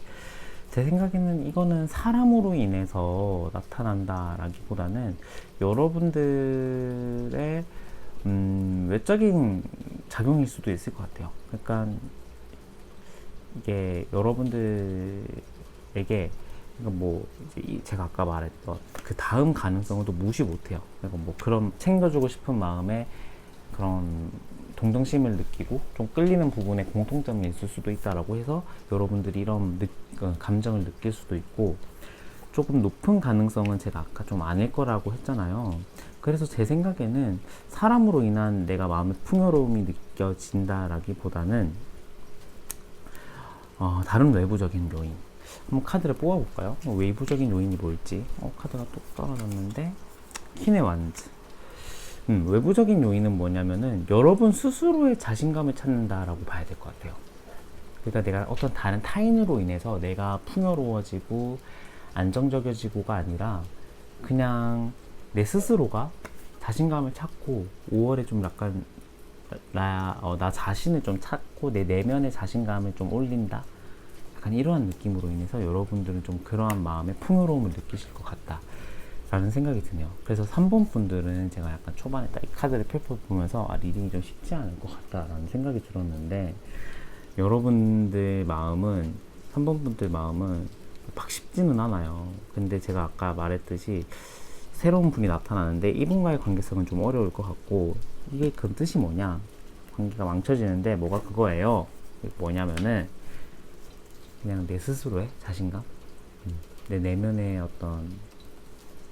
A: 제 생각에는 이거는 사람으로 인해서 나타난다 라기보다는 여러분들의 외적인 작용일 수도 있을 것 같아요. 그러니까 이게 여러분들에게, 그러니까 뭐 이제 제가 아까 말했던 그 다음 가능성을 또 무시 못해요. 그러니까 뭐 그런 챙겨주고 싶은 마음에 그런 동정심을 느끼고 좀 끌리는 부분에 공통점이 있을 수도 있다라고 해서 여러분들이 이런 감정을 느낄 수도 있고, 조금 높은 가능성은 제가 아까 좀 아닐 거라고 했잖아요. 그래서 제 생각에는 사람으로 인한 내가 마음의 풍요로움이 느껴진다라기보다는 다른 외부적인 요인, 한번 카드를 뽑아볼까요? 외부적인 요인이 뭘지. 카드가 또 떨어졌는데, 퀸의 완즈. 외부적인 요인은 뭐냐면은 여러분 스스로의 자신감을 찾는다라고 봐야 될 것 같아요. 그러니까 내가 어떤 다른 타인으로 인해서 내가 풍요로워지고 안정적이지고가 아니라 그냥 내 스스로가 자신감을 찾고 5월에 좀 약간 나 자신을 좀 찾고 내 내면의 자신감을 좀 올린다, 약간 이러한 느낌으로 인해서 여러분들은 좀 그러한 마음의 풍요로움을 느끼실 것 같다 라는 생각이 드네요. 그래서 3번 분들은 제가 약간 초반에 딱 이 카드를 펼쳐보면서 리딩이 좀 쉽지 않을 것 같다라는 생각이 들었는데, 여러분들 마음은, 3번 분들 마음은 막 쉽지는 않아요. 근데 제가 아까 말했듯이 새로운 분이 나타나는데 이분과의 관계성은 좀 어려울 것 같고, 이게 그 뜻이 뭐냐, 관계가 망쳐지는데 뭐가 그거예요. 뭐냐면은 그냥 내 스스로의 자신감, 내 내면의 어떤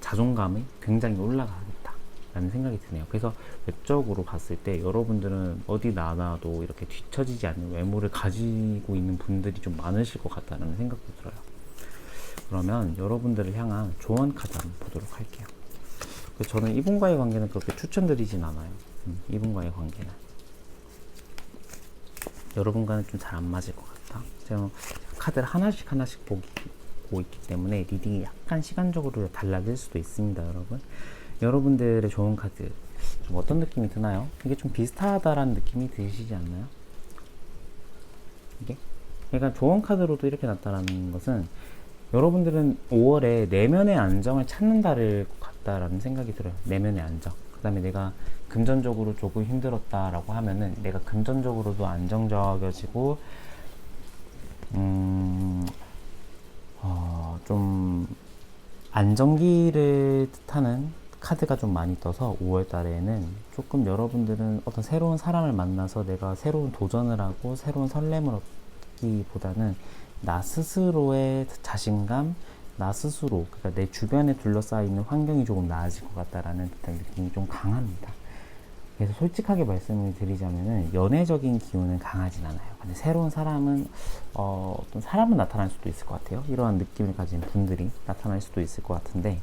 A: 자존감이 굉장히 올라가겠다 라는 생각이 드네요. 그래서 외적으로 봤을 때 여러분들은 어디 나나도 이렇게 뒤처지지 않는 외모를 가지고 있는 분들이 좀 많으실 것 같다는 생각도 들어요. 그러면 여러분들을 향한 조언 카드 한번 보도록 할게요. 저는 이분과의 관계는 그렇게 추천드리진 않아요. 이분과의 관계는 여러분과는 좀 잘 안 맞을 것 같다. 제가 카드를 하나씩 보고 있기 때문에 리딩이 약간 시간적으로 달라질 수도 있습니다. 여러분들의 좋은 카드 좀 어떤 느낌이 드나요? 이게 좀 비슷하다라는 느낌이 드시지 않나요? 이게? 그러니까 좋은 카드로도 이렇게 나타나는 것은 여러분들은 5월에 내면의 안정을 찾는다를 같다라는 생각이 들어요. 내면의 안정. 그 다음에 내가 금전적으로 조금 힘들었다라고 하면은 내가 금전적으로도 안정적이어지고 좀 안정기를 뜻하는 카드가 좀 많이 떠서 5월 달에는 조금 여러분들은 어떤 새로운 사람을 만나서 내가 새로운 도전을 하고 새로운 설렘을 얻기보다는 나 스스로의 자신감, 나 스스로, 그러니까 내 주변에 둘러싸여 있는 환경이 조금 나아질 것 같다라는 느낌이 좀 강합니다. 그래서 솔직하게 말씀을 드리자면은 연애적인 기운은 강하진 않아요. 근데 새로운 사람은 어떤 사람은 나타날 수도 있을 것 같아요. 이러한 느낌을 가진 분들이 나타날 수도 있을 것 같은데,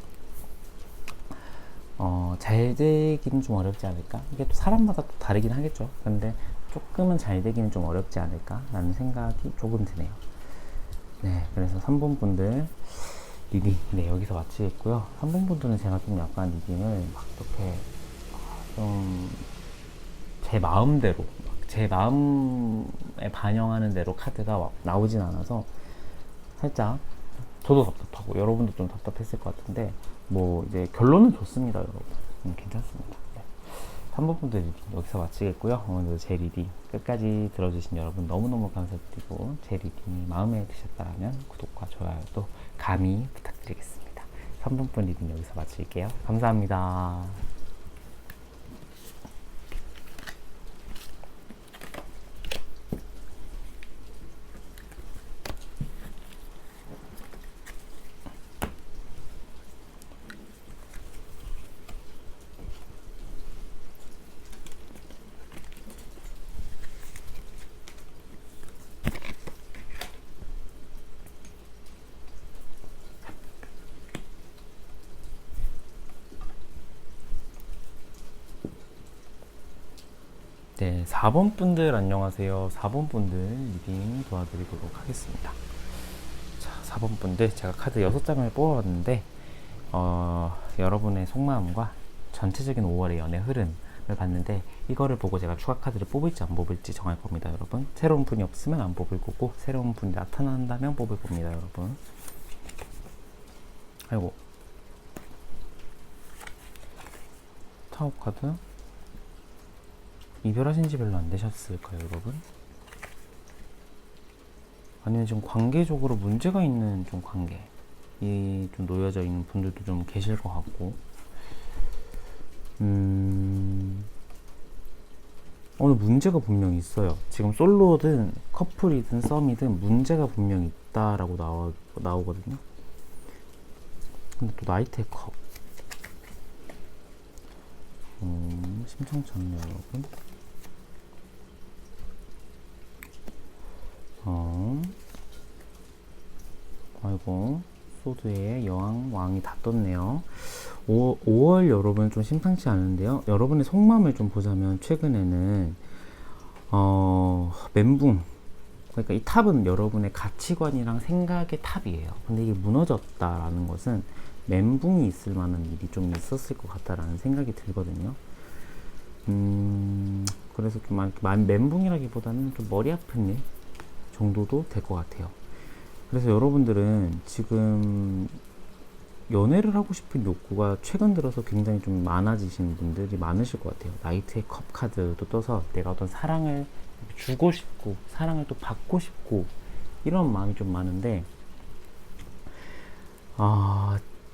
A: 잘 되기는 좀 어렵지 않을까? 이게 또 사람마다 또 다르긴 하겠죠. 근데 조금은 잘 되기는 좀 어렵지 않을까라는 생각이 조금 드네요. 네, 그래서 3번 분들 리딩 여기서 마치겠고요. 3번 분들은 제가 좀 약간 리딩을 막 이렇게 좀 제 마음대로, 제 마음에 반영하는 대로 카드가 나오진 않아서 살짝 저도 답답하고 여러분도 좀 답답했을 것 같은데, 뭐 이제 결론은 좋습니다, 여러분. 괜찮습니다. 네. 3번 분들 리딩 여기서 마치겠고요. 오늘 제 리딩 끝까지 들어주신 여러분 너무너무 감사드리고, 제 리딩이 마음에 드셨다면 구독과 좋아요도 감히 부탁드리겠습니다. 3번 분 리딩 여기서 마칠게요. 감사합니다. 네, 4번 분들 안녕하세요. 4번 분들 리딩 도와드리도록 하겠습니다. 자, 4번 분들 제가 카드 6장을 뽑아봤는데 여러분의 속마음과 전체적인 5월의 연애 흐름을 봤는데 이거를 보고 제가 추가 카드를 뽑을지 안 뽑을지 정할 겁니다, 여러분. 새로운 분이 없으면 안 뽑을 거고 새로운 분이 나타난다면 뽑을 겁니다, 여러분. 아이고, 타워 카드 이별하신 지 별로 안 되셨을까요, 여러분? 아니면 지금 관계적으로 문제가 있는 좀 관계, 이 좀 놓여져 있는 분들도 좀 계실 것 같고, 어느 문제가 분명히 있어요. 지금 솔로든 커플이든 썸이든 문제가 분명히 있다라고 나오거든요. 근데 또 나이트의 컵, 심상치 않네요, 여러분. 아이고, 소드에 여왕, 왕이 다 떴네요. 5월 여러분 좀 심상치 않은데요. 여러분의 속마음을 좀 보자면 최근에는 멘붕, 그러니까 이 탑은 여러분의 가치관이랑 생각의 탑이에요. 근데 이게 무너졌다라는 것은 멘붕이 있을 만한 일이 좀 있었을 것 같다라는 생각이 들거든요. 그래서 좀 멘붕이라기보다는 좀 머리 아픈 일 정도도 될 것 같아요. 그래서 여러분들은 지금 연애를 하고 싶은 욕구가 최근 들어서 굉장히 좀 많아지신 분들이 많으실 것 같아요. 나이트의 컵 카드도 떠서 내가 어떤 사랑을 주고 싶고 사랑을 또 받고 싶고 이런 마음이 좀 많은데,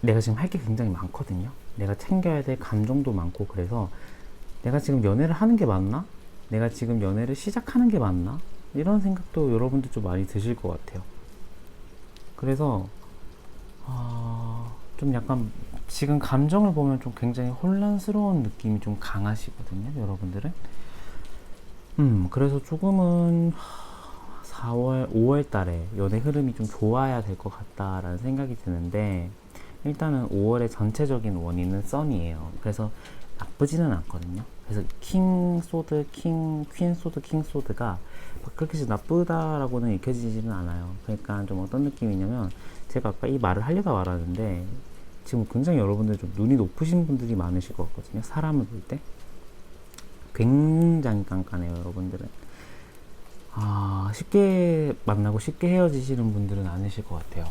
A: 내가 지금 할 게 굉장히 많거든요. 내가 챙겨야 될 감정도 많고, 그래서 내가 지금 연애를 하는 게 맞나? 내가 지금 연애를 시작하는 게 맞나? 이런 생각도 여러분들 좀 많이 드실 것 같아요. 그래서 좀 약간 지금 감정을 보면 좀 굉장히 혼란스러운 느낌이 좀 강하시거든요, 여러분들은. 그래서 조금은 4월, 5월 달에 연애 흐름이 좀 좋아야 될 것 같다라는 생각이 드는데, 일단은 5월의 전체적인 원인은 썬이에요. 그래서 나쁘지는 않거든요. 그래서 킹 소드, 퀸 소드, 킹 소드가 그렇게 나쁘다라고는 읽혀지지는 않아요. 그러니까 좀 어떤 느낌이냐면, 제가 아까 이 말을 하려다 말았는데 지금 굉장히 여러분들 좀 눈이 높으신 분들이 많으실 것 같거든요. 사람을 볼 때 굉장히 깐깐해요, 여러분들은. 쉽게 만나고 쉽게 헤어지시는 분들은 아니실 것 같아요.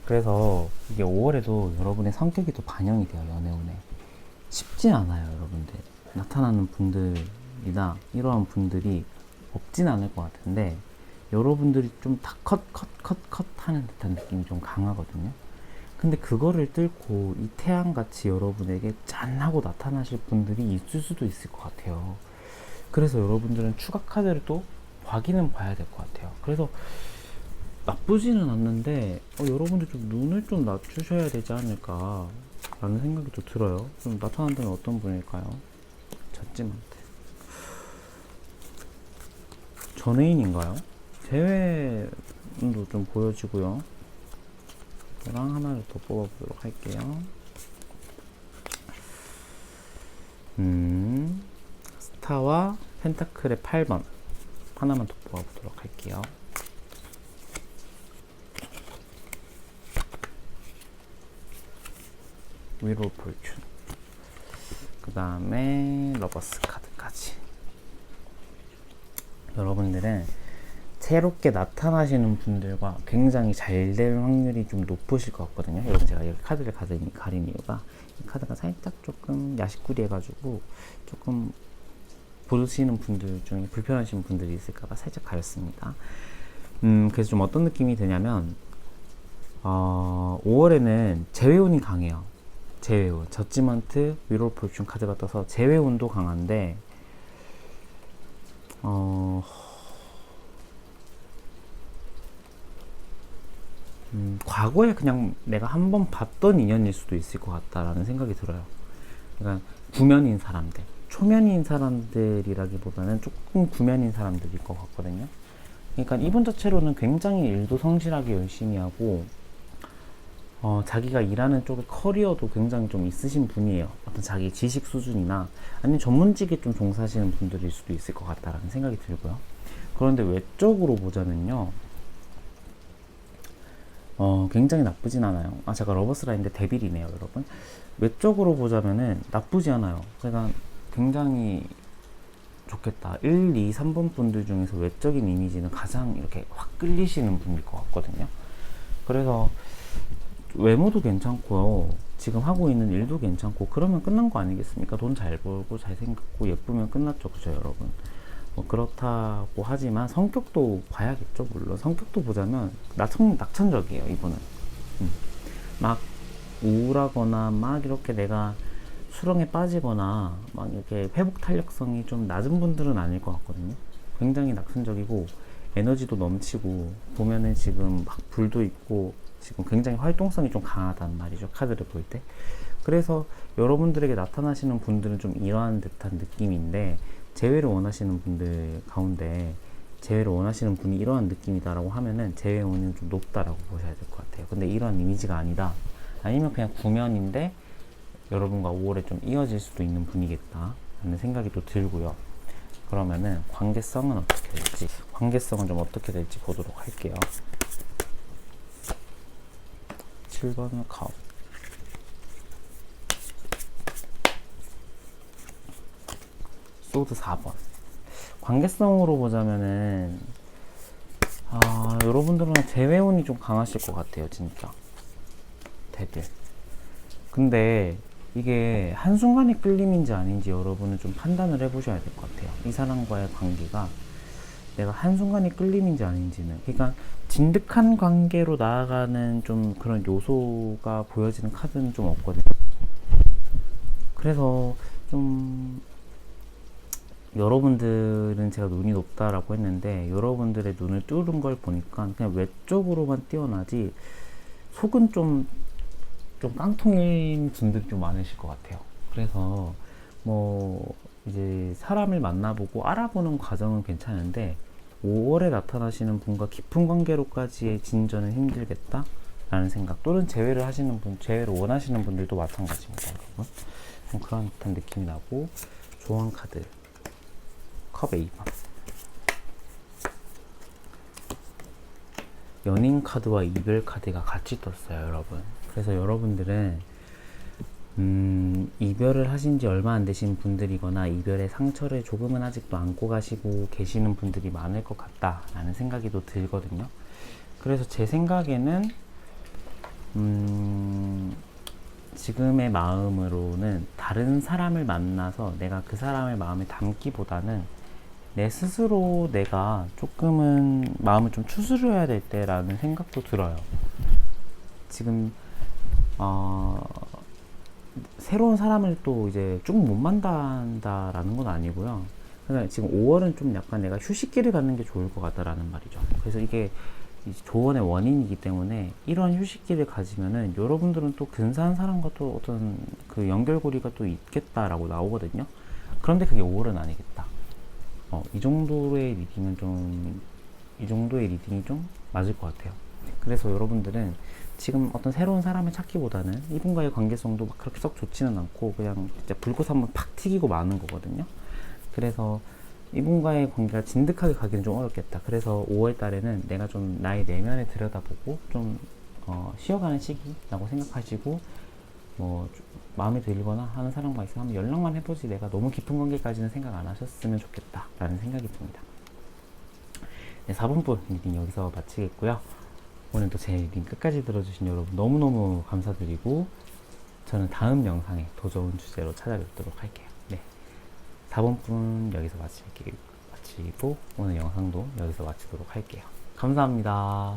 A: 그래서 이게 5월에도 여러분의 성격이 또 반영이 돼요, 연애운에. 쉽진 않아요, 여러분들. 나타나는 분들이나 이러한 분들이 없진 않을 것 같은데, 여러분들이 좀 다 컷 하는 듯한 느낌이 좀 강하거든요. 근데 그거를 뚫고 이 태양같이 여러분에게 짠 하고 나타나실 분들이 있을 수도 있을 것 같아요. 그래서 여러분들은 추가 카드를 또 확인은 봐야 될 것 같아요. 그래서 나쁘지는 않는데 여러분들 좀 눈을 좀 낮추셔야 되지 않을까 라는 생각이 또 들어요. 좀 나타난다면 어떤 분일까요? 젖지만트, 전애인인가요? 재회도 좀 보여지고요. 이랑 하나를 더 뽑아보도록 할게요. 스타와 펜타클의 8번 하나만 더 뽑아보도록 할게요. 위로 볼춘, 그 다음에 러버스 카드까지. 여러분들은 새롭게 나타나시는 분들과 굉장히 잘 될 확률이 좀 높으실 것 같거든요. 여러분, 제가 여기 카드를 가린 이유가 이 카드가 살짝 조금 야식구리 해가지고 조금 보시는 분들 중에 불편하신 분들이 있을까봐 살짝 가렸습니다. 그래서 좀 어떤 느낌이 드냐면 5월에는 재회운이 강해요. 재회운, 저지먼트, 위로 볼춘 카드가 떠서 재회운도 강한데 과거에 그냥 내가 한번 봤던 인연일 수도 있을 것 같다라는 생각이 들어요. 그러니까 구면인 사람들, 초면인 사람들이라기보다는 조금 구면인 사람들일 것 같거든요. 그러니까 이분 자체로는 굉장히 일도 성실하게 열심히 하고 자기가 일하는 쪽에 커리어도 굉장히 좀 있으신 분이에요. 어떤 자기 지식 수준이나 아니면 전문직에 좀 종사하시는 분들일 수도 있을 것 같다라는 생각이 들고요. 그런데 외적으로 보자면요, 굉장히 나쁘진 않아요. 제가 러버스라인데 데빌이네요, 여러분. 외적으로 보자면은 나쁘지 않아요. 제가 굉장히 좋겠다. 1, 2, 3번 분들 중에서 외적인 이미지는 가장 이렇게 확 끌리시는 분일 것 같거든요. 그래서 외모도 괜찮고요. 지금 하고 있는 일도 괜찮고 그러면 끝난 거 아니겠습니까? 돈 잘 벌고 잘생겼고 예쁘면 끝났죠, 그죠, 여러분? 그렇다고 하지만 성격도 봐야겠죠. 물론 성격도 보자면 낙천적이에요, 이분은. 막 우울하거나 막 이렇게 내가 수렁에 빠지거나 막 이렇게 회복 탄력성이 좀 낮은 분들은 아닐 것 같거든요. 굉장히 낙천적이고 에너지도 넘치고 보면은 지금 막 불도 있고 지금 굉장히 활동성이 좀 강하단 말이죠, 카드를 볼 때. 그래서 여러분들에게 나타나시는 분들은 좀 이러한 듯한 느낌인데, 재회를 원하시는 분들 가운데 재회를 원하시는 분이 이러한 느낌이다라고 하면은 재회운이 좀 높다라고 보셔야 될 것 같아요. 근데 이러한 이미지가 아니다, 아니면 그냥 구면인데 여러분과 5월에 좀 이어질 수도 있는 분이겠다 라는 생각이 또 들고요. 그러면은 관계성은 어떻게 될지, 관계성은 좀 어떻게 될지 보도록 할게요. 7번은 카우, 소드 4번. 관계성으로 보자면은 여러분들은 재회운이 좀 강하실 것 같아요, 진짜. 데빌. 근데 이게 한순간의 끌림인지 아닌지 여러분은 좀 판단을 해보셔야 될 것 같아요. 이 사람과의 관계가 내가 한순간의 끌림인지 아닌지는. 그러니까 진득한 관계로 나아가는 좀 그런 요소가 보여지는 카드는 좀 없거든요. 그래서 좀 여러분들은 제가 눈이 높다라고 했는데, 여러분들의 눈을 뚫은 걸 보니까 그냥 외적으로만 뛰어나지 속은 좀 깡통인 분들이 좀 많으실 것 같아요. 그래서 뭐 이제 사람을 만나보고 알아보는 과정은 괜찮은데 5월에 나타나시는 분과 깊은 관계로까지의 진전은 힘들겠다 라는 생각. 또는 재회를 하시는 분, 재회를 원하시는 분들도 마찬가지입니다, 여러분. 그런 듯한 느낌이 나고. 조언 카드 컵 A번, 연인 카드와 이별 카드가 같이 떴어요, 여러분. 그래서 여러분들은 이별을 하신 지 얼마 안 되신 분들이거나 이별의 상처를 조금은 아직도 안고 가시고 계시는 분들이 많을 것 같다라는 생각이 또 들거든요. 그래서 제 생각에는 지금의 마음으로는 다른 사람을 만나서 내가 그 사람의 마음에 담기보다는 내 스스로 내가 조금은 마음을 좀 추스려야 될 때라는 생각도 들어요. 지금 새로운 사람을 또 이제 쭉 못 만난다라는 건 아니고요. 그러니까 지금 5월은 좀 약간 내가 휴식기를 갖는 게 좋을 것 같다라는 말이죠. 그래서 이게 조언의 원인이기 때문에 이런 휴식기를 가지면은 여러분들은 또 근사한 사람과 또 어떤 그 연결고리가 또 있겠다라고 나오거든요. 그런데 그게 5월은 아니겠다. 이 정도의 리딩이 좀 맞을 것 같아요. 그래서 여러분들은 지금 어떤 새로운 사람을 찾기보다는 이분과의 관계성도 막 그렇게 썩 좋지는 않고 그냥 진짜 불꽃 한번 팍 튀기고 마는 거거든요. 그래서 이분과의 관계가 진득하게 가기는 좀 어렵겠다. 그래서 5월 달에는 내가 좀 나의 내면에 들여다보고 좀 쉬어가는 시기라고 생각하시고, 뭐 마음에 들거나 하는 사람과 있으면 한번 연락만 해보지 내가 너무 깊은 관계까지는 생각 안 하셨으면 좋겠다 라는 생각이 듭니다. 네, 4번 분 리딩 여기서 마치겠고요. 오늘도 제 리딩 끝까지 들어주신 여러분 너무너무 감사드리고, 저는 다음 영상에 더 좋은 주제로 찾아뵙도록 할게요. 네, 4번 분 여기서 마치고 오늘 영상도 여기서 마치도록 할게요. 감사합니다.